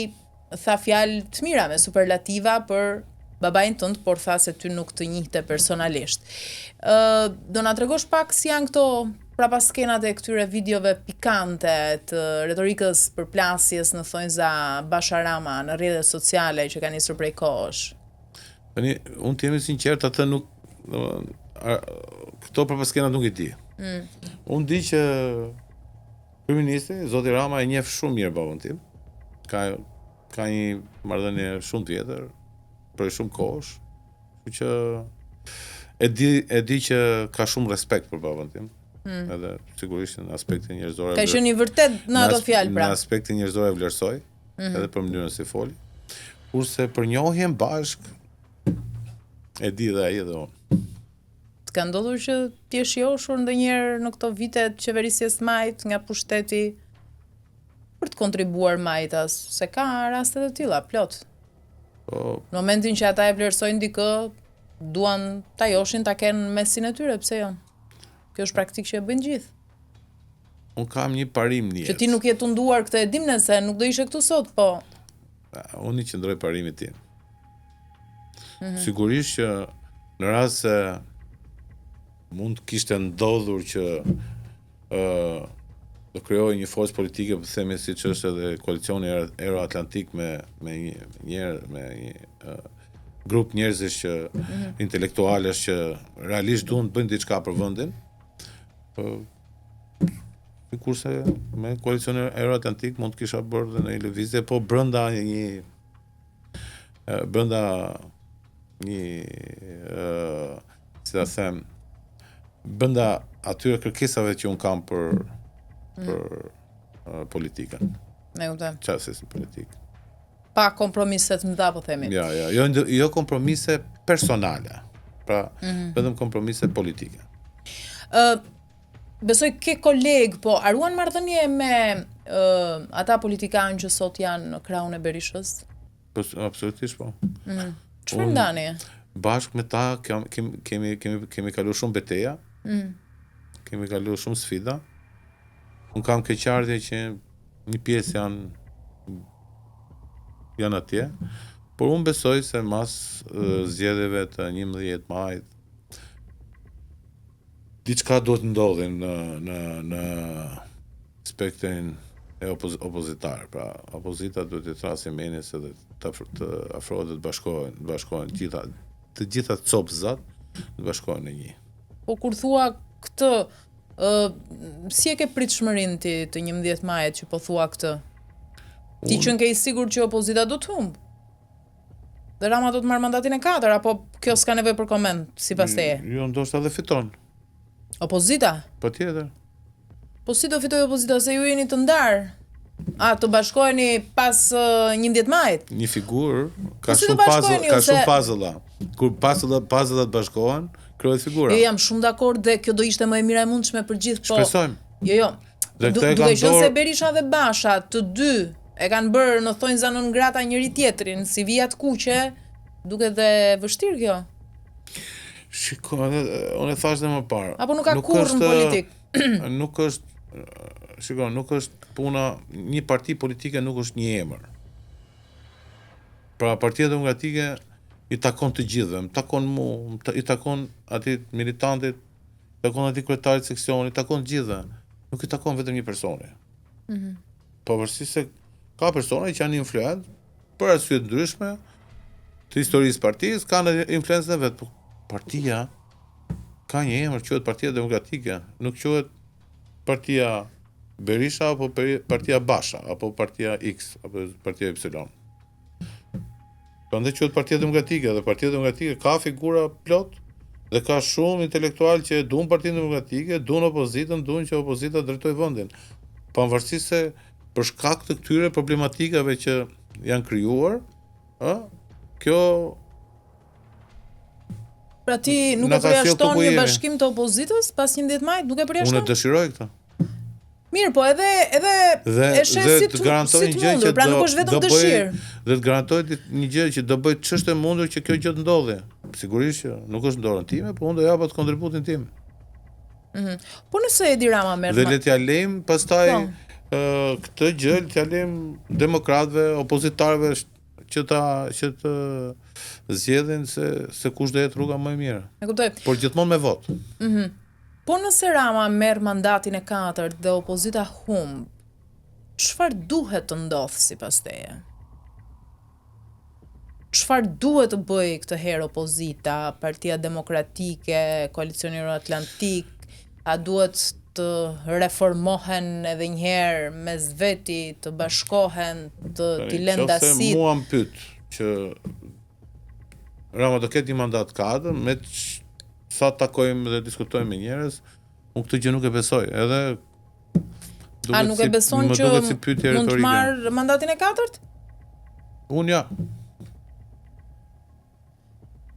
A: tha fjalë të mira me superlativa për babain tënd, por tha se ty nuk të njihte personalisht. Do na tregosh pak si janë këto prapaskenat e këtyre videove pikante të retorikës përplasjes në thonjza Basha Rama në rrjetet sociale që kanë nisur prej kohësh?
B: Tani, unë të jemi sinqert, atë nuk këto prapaskenat nuk I di. Unë di që kryeministri, zoti Rama e njeh shumë mirë babën tim. Ka një marrëdhënie shumë tjetër për shumë kohësh. Kështu që e di që ka shumë respekt për babën tim. Edhe sigurisht në aspektin njerëzor.
A: Ka qenë I vërtet në ato fjalë pra.
B: Në aspektin njerëzor e vlerësoj, edhe për mënyrën si foli. Kurse për njohjen bashk e di dhe ai edhe unë.
A: Të ka ndodhur që ti je shijoshur ndonjëherë në këto vite të qeverisjes Majt nga pushteti për të kontribuar Majtas, se ka raste të tilla plot. Në momentin që ata e vlerësojnë dikë, duan ta joshin ta kenë mesin e tyre, pse jo? Kjo është praktikë që e bëjnë gjithë.
B: Unë kam një parim një.
A: Që ti nuk je tunduar këtë e dim nëse nuk do ishe këtu sot, po.
B: Unë I qëndroj parimit tim. Sigurisht që në rast se mund të kishte ndodhur që të krijojë një forcë politike, po themi siç është edhe koalicioni Euroatlantik me një grup njerëzish që intelektualësh që realisht duan të bëjnë diçka për vendin. Kurse me koalicionin Euroatlantik mund të kisha bërë dhe në lëvizje, po brenda si ta them, brenda atyre kërkesave që un kam për politikën.
A: Me kuptoj.
B: Çfarë politikë?
A: Pa kompromise të mëdha, po themi.
B: Jo kompromise personale. Pra, vetëm kompromise politike.
A: Besoj ke koleg, po a ruan marrëdhënie me ata politikanë që sot janë në krahun e Berishës?
B: Po, absolutisht po.
A: Çfarë ndani?
B: Bashkë me ta kemi kaluar shumë beteja. Kemi kaluar shumë sfida. Un kam keqardhje që një pjesë janë atje, por unë besoj se mas zgjedhjeve të 11 majit diçka duhet ndodhi në spektrin e opozitar. Pra, opozita duhet të trasë menes edhe të afrohet dhe të bashkohen të gjitha copëzat të bashkohen në një.
A: Po kur thua këtë, si e ke pritshmërinë ti të 11 majit që po thua këtë? Ti që ke i sigurt që opozita do të humbë? Dhe Rama do të marrë mandatin e 4, apo kjo s'ka nevojë për koment, sipas teje?
B: Jo, ndoshta edhe fiton.
A: Opozita?
B: Patjetër.
A: Po si do fitoj opozita, se ju jeni të ndarë? Të bashkoheni pas 11 majit?
B: Një figurë ka
A: Po si do
B: shumë
A: bashkoheni ju,
B: shumë puzzle-a. Kur puzzle-at bashkohen, krijohet figura.
A: Jo, jam shumë dakord dhe kjo do ishte më e mira e mundshme për gjithë, po.
B: Shpresojmë.
A: Jo.
B: Dhe
A: Duke qenë se Berisha dhe Basha, të dy e kanë bërë në thonjza non grata njëri tjetrin, si vijat kuqe, duket dhe vështirë kjo.
B: Shiko, unë e thash dhe më parë.
A: Apo nuk ka kurrë në politik?
B: Nuk është puna, një parti politike nuk është një emër. Pra, Partia Demokratike i takon të gjithëve, më takon mu, i takon atit militantit, i takon atit kryetarit seksionit, i takon të gjithëve. Nuk i takon vetëm një personi. Pavarësisht se ka persona që janë influent për arsye të ndryshme të historisë partisë, kanë influencën e vet. Po partia ka një emër, quhet Partia Demokratike, nuk quhet Partia Berisha apo Partia Basha apo Partia X apo Partia Y. Prandaj quhet Partia Demokratike, dhe Partia Demokratike ka figura plot dhe ka shumë intelektual që duan Partinë Demokratike, duan opozitën, duan që opozita drejtojë vendin. Pavarësisht se për shkak të këtyre problematikave që janë krijuar, kjo
A: Pra ti nuk e përjashton një bashkim të opozitës pas 11 majit, nuk e përjashton?
B: Unë dëshiroj këtë.
A: Mirë, po edhe e shes si të mundur, pra nuk është vetëm dëshirë.
B: Dhe të garantoj një gjë që do bëj ç'është e mundur që kjo gjë të ndodhi. Sigurisht që nuk është në dorën time, po unë do jap atë kontributin tim.
A: Po nëse Edi Rama merr.
B: Dhe le t'ja lejm pastaj këtë gjë t'ja lejm demokratëve, opozitarëve që të zgjedhin se kush do jetë rruga më e mirë.
A: E kuptoj.
B: Por gjithmonë me votë.
A: Po nëse Rama merr mandatin e 4 dhe opozita humb, çfarë duhet të ndodhë sipas teje? Çfarë duhet të bëjë këtë herë opozita, Partia Demokratike, Koalicioni Euroatlantik, a duhet të reformohen edhe një herë mes veti, të bashkohen, të lënë dasit?
B: Mua më pyet që Rama do ketë një mandat 4, me sa takojmë dhe diskutojmë me njerëz, unë këtë gjë nuk e besoj. Edhe
A: nuk e beson që mund të marrë mandatin e 4?
B: Unë ja.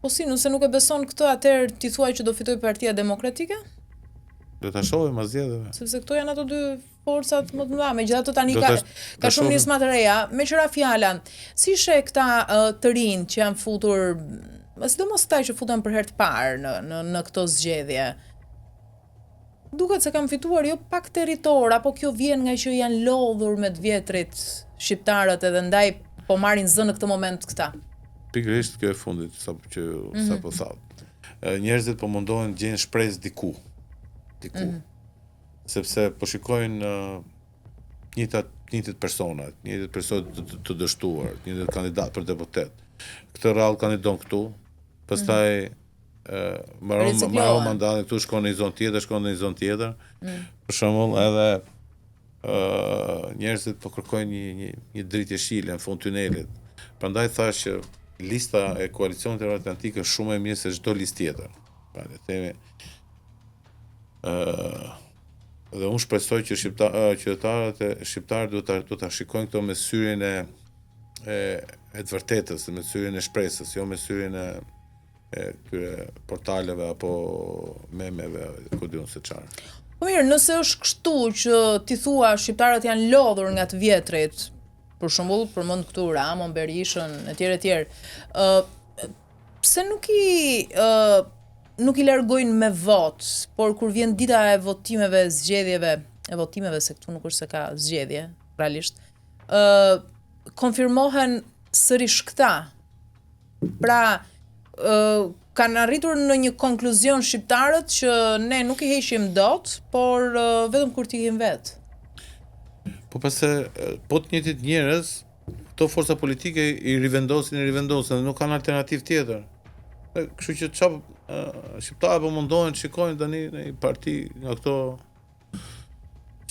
A: Po si, nëse nuk e beson këtë, atëherë ti thuaj që do fitoj Partia Demokratike?
B: Do ta shohim mas zgjedhjeve.
A: Sepse këto janë ato dy forcat më të mëdha, megjithatë tani ka shumë nisma të reja. Me qëra fjala, si sheh këta të rinj që janë futur, sidomos këta që futen për herë të parë në këto zgjedhje? Duket se kanë fituar jo pak territor, apo kjo vjen nga që janë lodhur me të vjetrit shqiptarët edhe ndaj po marrin zë në këtë moment këta?
B: Pikërisht kjo e fundit sapo thatë. Njerëzit po mundohen të gjejnë shpresë diku. Sepse po shikojnë njëjtat persona të dështuar, njëjtat kandidat për deputet. Këtë rrallë kandidon këtu, pastaj mbaron mandatin këtu, shkon në një zonë tjetër, Për shembull, edhe njerëzit po kërkojnë një dritë jeshile në fund tunelit. Prandaj thash që lista e koalicionit euroatlantik është shumë e mirë se çdo listë tjetër. Pra le të themi dhe unë shpresoj që shqiptarët do ta shikojnë këto me syrin e të vërtetës, me syrin e shpresës, jo me syrin e këtyre portaleve apo memeve, ku diun se çfarë.
A: Po mirë, nëse është kështu që ti thua shqiptarët janë lodhur nga të vjetrit, për shembull, përmend këtu Ramon, Berishën, etj. Pse nuk i largojnë me vot, por kur vjen dita e votimeve, se këtu nuk është se ka zgjedhje, realisht, konfirmohen sërish këta. Pra, kanë arritur në një konkluzion shqiptarët që ne nuk i heqim dot, por vetëm kur t'ikim vetë.
B: Po pse po të njëjtit njerëz, këto forca politike i rivendosin dhe nuk kanë alternativë tjetër. Kështu që shqiptarët po mundohen të shikojnë tani në një parti nga këto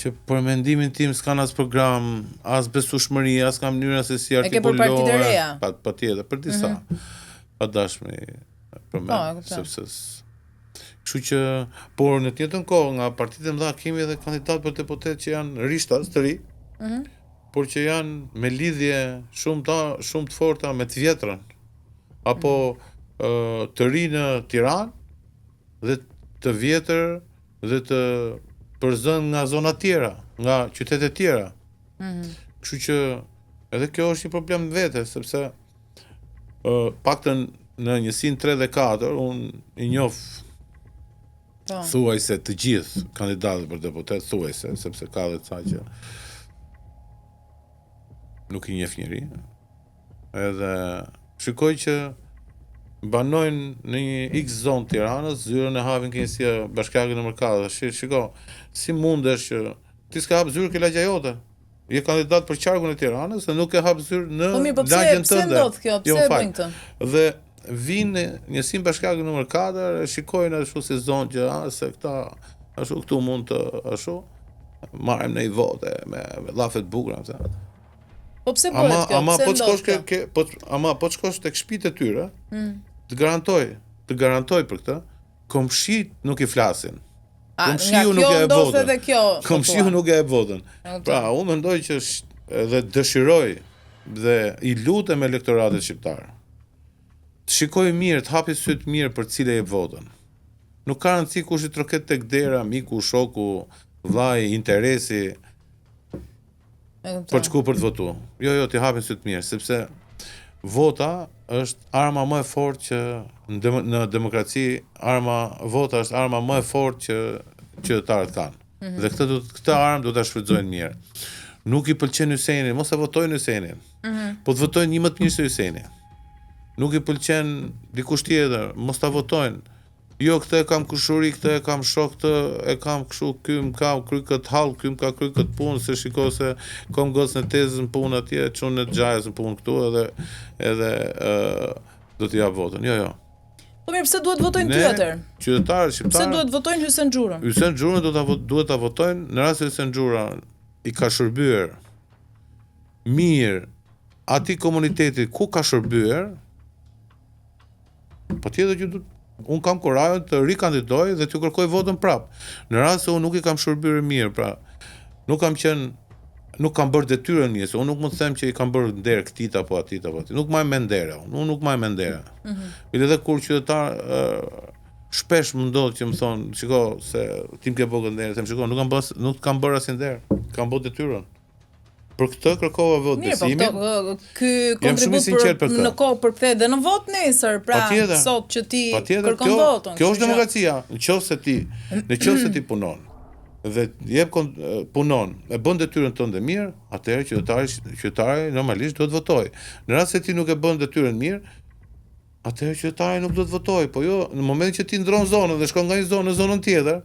B: që për mendimin tim s'kan as program, as besueshmëri, as ka mënyra se si artikulohen.
A: E ke për partitë e reja?
B: Patjetër, për disa. Pa dashmi përmend, sepse kështu që, por në të njëjtën kohë nga partitë e mëdha kemi edhe kandidatë për deputet që janë rishtas të ri, por që janë me lidhje shumë të forta me të vjetrën, apo të ri në Tiranë dhe të vjetër dhe të përzën nga zona tjera, nga qytetet tjera. Kështu që edhe kjo është një problem vete, sepse paktën në njësinë 3 dhe 4 unë i njoh thuajse të gjithë kandidatët për deputet, thuajse, sepse ka dhe ca që nuk i njeh njëri. Edhe shikoj që banojnë në një X zonë Tiranës, zyrën e hapin Kënaqësia Bashkiake në Mërkadë. Shiko, si mundesh që ti s'ka hap zyrë ke lagja jote? Je kandidat për qarkun e Tiranës dhe nuk e hap zyrë në lagjen tënde.
A: Pse ndodh kjo? Pse e bëjnë këtë?
B: Dhe vinë njësinë bashkiake numër 4, shikojnë ashtu si zonë që se këta ashtu këtu mund të ashtu marrim në vote me llafe të bukura,
A: Po pse bëhet kjo?
B: Ama po të shkosh tek shtëpitë e tyre, të garantoj për këtë, komshit nuk i flasin. Komshiu nuk e votën. Komshiu nuk e votën. Pra, unë mendoj që edhe dëshiroj dhe i lutem elektoratit shqiptar. Të shikoj mirë, të hapi syt mirë për cilë e votën. Nuk ka rëndësi kush i troket tek dera, miku, shoku, vllai, interesi për çku për të votuar. Jo, ti hapin syt mirë, sepse vota është arma më e fortë që në demokraci, vota është arma më e fortë që qytetarët kanë. Dhe këtë armë do ta shfrytëzojnë mirë. Nuk i pëlqen Hyseini, mos e votojnë Hyseinin. Po të votojnë një më të mirë se Hyseini. Nuk i pëlqen dikush tjetër, mos ta votojnë. Jo, këtë e kam kushuri, këtë e kam shok, këtë e kam kështu, ky më ka kry këtë hall, ky më ka kry këtë punë, se shiko se kam gocën e tezës në punë atje, çon në xhajës në punë këtu edhe do t'i jap votën. Jo.
A: Po mirë, pse duhet votojnë ty atëherë?
B: Qytetarët shqiptar.
A: Pse duhet votojnë Hysen Xhurën?
B: Hysen Xhurën duhet ta votojnë në rast se Hysen Xhura i ka shërbyer mirë atij komuniteti ku ka shërbyer. Patjetër që unë kam kurajën të rikandidoj dhe të kërkoj votën prap. Në rast se unë nuk i kam shërbyer mirë, pra nuk kam bërë detyrën mirë, se unë nuk mund të them që i kam bërë nder këtij apo atit. Nuk maj me ndera. Unë nuk maj me ndera. Edhe kur qytetar shpesh më ndodh që më thon, shiko se ti më ke bërë ndera, them shiko, nuk kam bërë asnjë nder. Kam bërë detyrën. Për këtë kërkova vot besimi.
A: Mirë, ky kontribut në kohë përkthej dhe në vot nesër, pra sot që ti kërkon votën.
B: Kjo është demokracia. Nëse ti punon dhe punon, e bën detyrën tënde mirë, atëherë qytetari normalisht duhet votojë. Në rast se ti nuk e bën detyrën mirë, atëherë qytetari nuk do të votojë, po jo, në momentin që ti ndron zonën dhe shkon nga një zonë në zonën tjetër,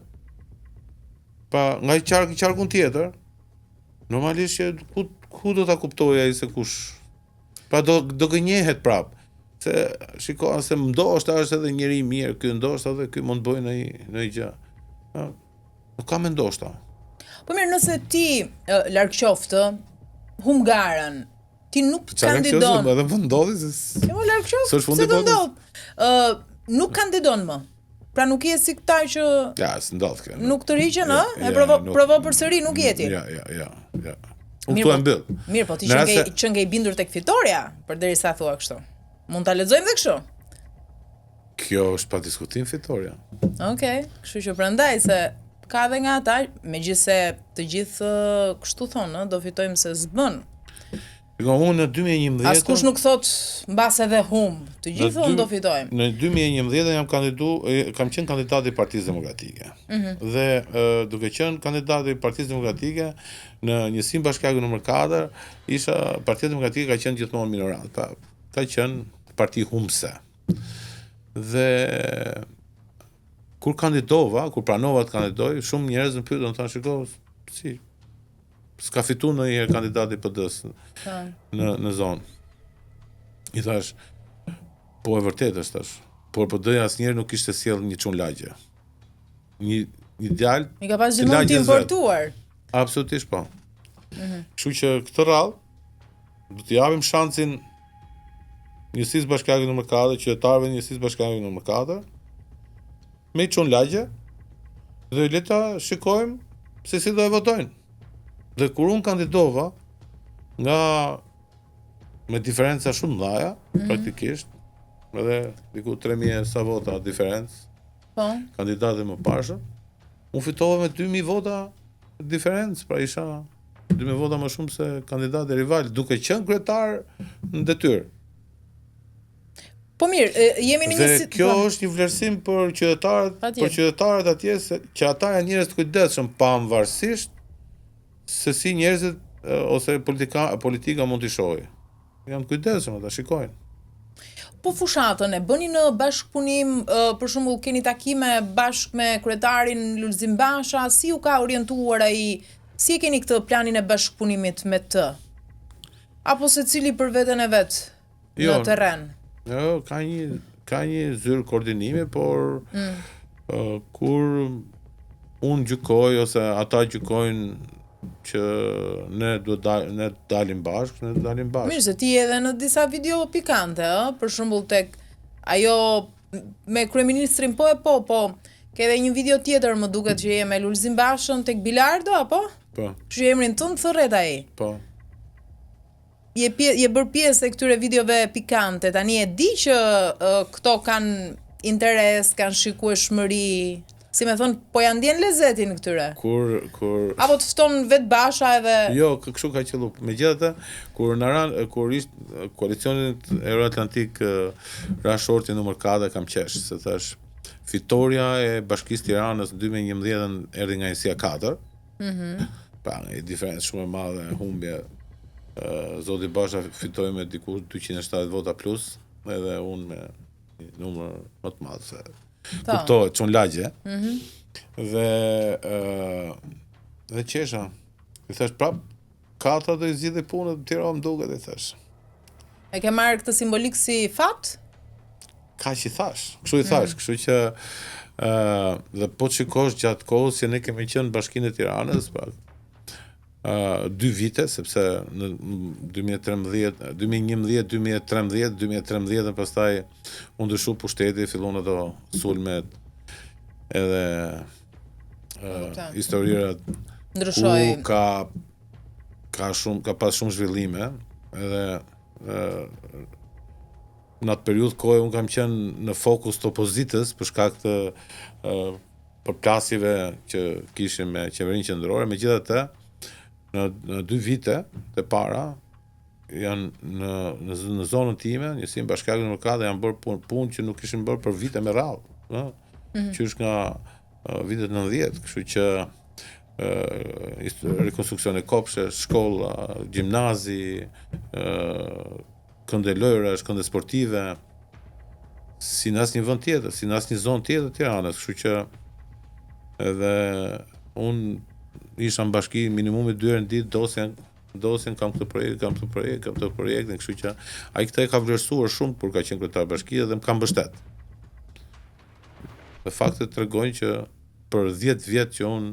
B: pa nga një qark në qarkun tjetër, normalisht që ku do ta kuptojë ai se kush. Pra do gënjehet prap. Se shiko, se ndoshta është edhe njëri i mirë, ky ndoshta dhe ky mund të bëjë në gjë. Nuk ka më ndoshta.
A: Po mirë, nëse ti larg qoftë hungarën, ti nuk kandidon.
B: Edhe më ndodhi se
A: Jo, larg qoftë. Se do ndodh. Nuk kandidon më. Pra nuk je si këta që
B: ja, s'ndodh kjo.
A: Nuk të rriqen, ë? Provo përsëri, nuk jeti.
B: Ja. Unë këtu e mbyll.
A: Mirë, po ti që nge i bindur tek fitoria, përderisa thua kështu. Mund ta lexojmë edhe kështu.
B: Kjo është pa diskutim fitoria.
A: Okej, kështu që prandaj se ka edhe nga ata, megjithse të gjithë kështu thonë, do fitojmë se s'bën.
B: Unë në 2011
A: askush nuk thot mbas edhe humb. Të gjithë thonë do fitojmë.
B: Në 2011 kam qenë kandidat i Partisë Demokratike. Dhe duke qenë kandidat i Partisë Demokratike në njësinë bashkiake numër 4, Partia Demokratike ka qenë gjithmonë minorant, ka qenë parti humbse. Dhe kur pranova të kandidoj, shumë njerëz më pyetën, thonë shikoj, si s'ka fitu në një kandidati PD-s në zonë. I thash, po e vërtet është tash, por PD-ja asnjëherë nuk kishte sjell një çun lagje. Një djalë.
A: I ka pas gjithmonë të importuar.
B: Absolutisht po. Kështu që këtë radhë do t'i japim shansin njësisë bashkiake numër 4, qytetarëve njësisë bashkiake numër 4, me çun lagje, dhe le ta shikojmë se si do e votojnë. Dhe kur unë kandidova me diferenca shumë dhaja, praktikisht, edhe diku 3.000 sa vota diferencë, kandidatë më parshëm, unë fitova me 2.000 vota diferencë, pra isha 2.000 vota më shumë se kandidatë rival, duke qenë kryetar në detyrë.
A: Po mirë, jemi në një
B: Dhe kjo është një vlerësim për qytetarët atje, që ata janë njerëz të kujdesshëm pavarësisht se si njerëzit ose politika mund t'i shohë. Janë kujdesshëm, ata shikojnë.
A: Po fushatën e bëni në bashkëpunim, për shembull keni takime bashkë me kryetarin Lulzim Basha, si u ka orientuar ai, si e keni këtë planin e bashkëpunimit me të? Apo secili për veten e vet në terren?
B: Jo, ka një zyrë koordinimi, por kur unë gjykoj ose ata gjykojnë që ne dalim bashkë, ne dalim bashkë.
A: Mirë, se ti edhe në disa video pikante, për shembull tek ajo me kryeministrin po, ke edhe një video tjetër më duket që je me Lulzim Bashën tek Bilardo, apo?
B: Po.
A: Që emrin tënd thërret ai.
B: Po.
A: Je bërë pjesë e këtyre videove pikante, tani e di që këto kanë interes, kanë shikueshmëri, si me thonë, po janë ndjen lezetin këtyre.
B: Kur
A: apo të fton vetë Basha edhe
B: Jo, kështu ka qellu. Megjithatë, kur ishte koalicioni Euroatlantik rashorti numër 4 kam qesh, se thash fitoria e Bashkisë Tiranës në 2011 erdhi nga njësia 4. Pa, një diferencë shumë e madhe, humbje. Zoti Basha fitoi me diku 270 vota plus, edhe unë me një numër më të madh se kuptohet, çon lagje. Dhe qesha. I thash prap, 4 do i zgjidhë punën në Tiranë më duket, i thash.
A: E ke marrë këtë simbolik si fat?
B: Kaq i thash. Kështu i thash, kështu që dhe po të shikosh gjatë kohës që ne kemi qenë në Bashkinë e Tiranës, 2 vite, sepse në 2011, 2013 pastaj u ndryshu pushteti, fillon ato sulmet edhe historirat
A: ndryshoi.
B: Ku ka pas shumë zhvillime, edhe në atë periudhë kohë unë kam qenë në fokus të opozitës për shkak të përplasjeve që kishim me qeverinë qendrore, megjithatë në 2 vite të para janë në zonën time, njësinë bashkiake numër 4 janë bërë punë që nuk kishin bërë për vite me radhë, qysh nga vitet 90, kështu që rekonstruksion e kopshte, shkolla, gjimnazi, kënde lojrash, kënde sportive, si në asnjë vend tjetër, si në asnjë zonë tjetër të Tiranës, kështu që edhe unë isha në bashki minimumi 2 herë në ditë dosjen kam këtë projekt, kështu që ai këtë e ka vlerësuar shumë kur ka qenë kryetar bashkie dhe më ka mbështet. Dhe faktet tregojnë që për 10 vjet që unë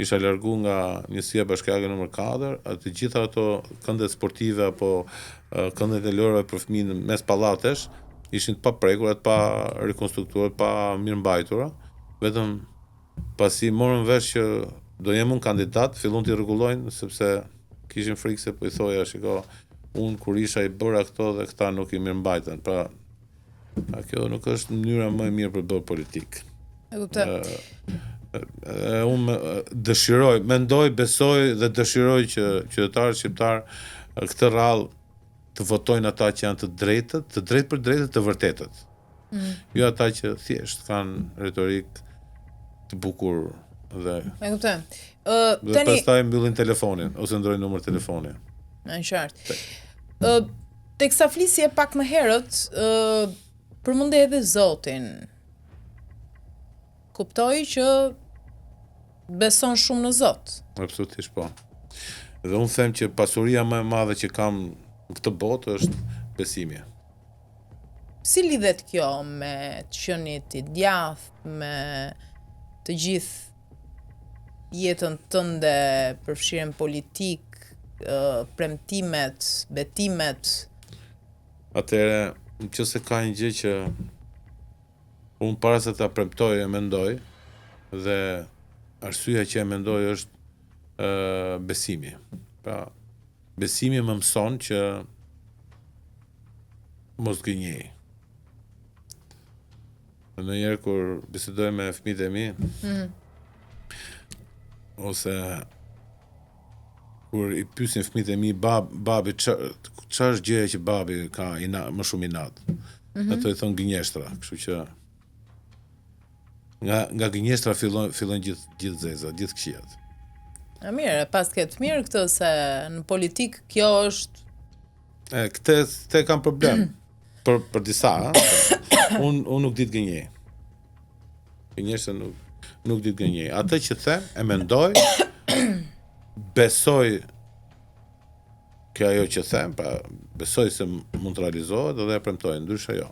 B: isha largu nga njësia bashkiake nëmër 4, të gjitha ato këndet sportive apo këndet e lojrave për fëmijë mes pallatesh ishin të paprekura, të pa rekonstruktuar, pa mirëmbajtura, vetëm pasi morën vesh që do jem unë kandidat, fillon t'i rregullojnë sepse kishin frikë se po I thoja, shiko, unë kur isha I bëra këto dhe këta nuk I mirëmbajtën. Pra kjo nuk është mënyra më e mirë për bërë politikë.
A: E kuptoj.
B: Unë dëshiroj, mendoj, besoj dhe dëshiroj që qytetarët shqiptar këtë rrallë të votojnë ata që janë të drejtë për drejtët, të vërtetët. Jo ata që thjesht kanë retorik të bukur dhe
A: E kuptoj.
B: Dhe pastaj mbyllin telefonin ose ndrojnë numër telefoni.
A: Në qartë. Teksa flisje pak më herët, përmendë edhe Zotin. Kuptoj që beson shumë në Zot.
B: Absolutisht po. Dhe unë them që pasuria më e madhe që kam në këtë botë është besimi.
A: Si lidhet kjo me të qenit I djathtë, me të gjithë jetën tënde, përfshirën politik, premtimet, betimet?
B: Atëherë, nëse ka një gjë që unë para se ta premtoj e mendoj, dhe arsyeja që e mendoj është besimi. Pra, besimi më mëson që mos gënjej. Ndonjëherë kur bisedoj me fëmijët e mi, ose kur I pyesin fëmijët e mi, babi, çfarë është gjëja që babi ka më shumë inat? Ato I thon gënjeshtra, kështu që nga gënjeshtra fillon gjithë zeza, gjithë këqijat.
A: Mirë, pas këtë mirë këtë se në politik kjo është...
B: Këtë kam problem. Për disa, unë nuk di të gënjej. Gënjeshtra nuk di të gënjej. Atë që them, e mendoj, besoj që ajo që them, pra besoj se mund të realizohet dhe e premtoj, ndryshe jo.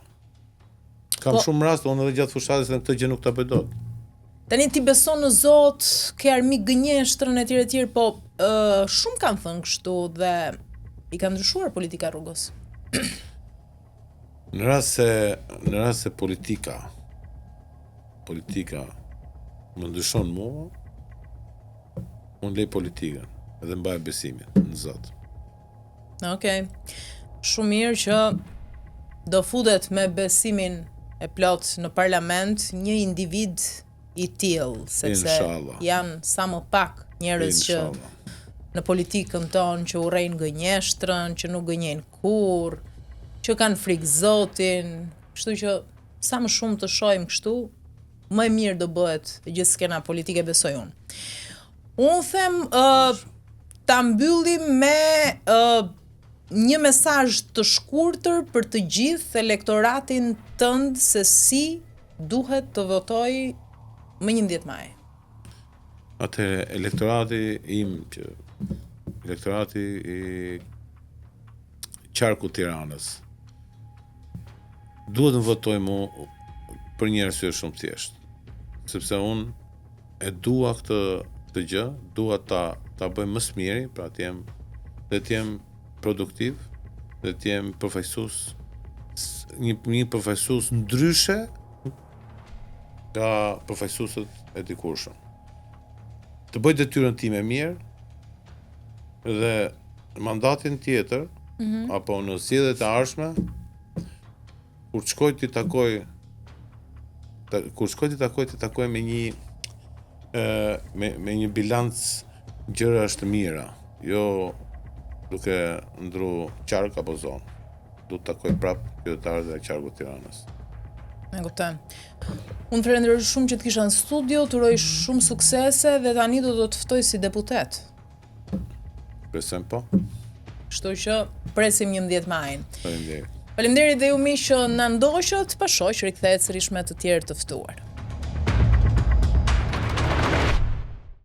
B: Kam shumë rast, unë edhe gjatë fushatës në këtë gjë nuk ta bëj dot.
A: Tani ti beson në Zot, ke armik gënjeshtrën e tjerë, po shumë kanë thënë kështu dhe I ka ndryshuar politika rrugës.
B: Në rast se politika më ndryshon mua, unë lej politikën edhe mbaj besimin në Zot.
A: Okej. Shumë mirë që do futet me besimin e plot në parlament një individ I tillë, sepse
B: Inshallah.
A: Janë sa më pak njerëz që në politikën tonë që urrejnë gënjeshtrën, që nuk gënjejnë kurrë, që kanë frikë Zotin, kështu që sa më shumë të shohim kështu, më e mirë do bëhet gjithë skena politike, besoj unë. Unë them ta mbyllim me një mesazh të shkurtër për të gjithë elektoratin tënd se si duhet të votoj më 11 maj.
B: Atëherë, elektorati I qarku Tiranës duhet të votoj mu për një arsye shumë thjeshtë. Sepse unë e dua këtë gjë, dua ta bëj më së miri, pra të jem produktiv, dhe të jem përfaqësues, një përfaqësues ndryshe nga përfaqësuesët e dikurshëm. Të bëj detyrën time mirë dhe në mandatin tjetër, apo në zgjedhjet e ardhshme, kur shkoj të takoj me një bilanc gjërash të mira, jo duke ndru qark apo zonë. Du të takoj prapë qytetarët e qarkut të Tiranës.
A: E kuptoj. Unë falenderoj shumë që të kisha në studio, të uroj shumë suksese dhe tani do të ftoj si deputet.
B: Presem po.
A: Kështu që presim 11 majin.
B: Faleminderit.
A: Faleminderit dhe ju miq që na ndoqët, pa shoq rikthehet sërish me të tjerë të ftuar.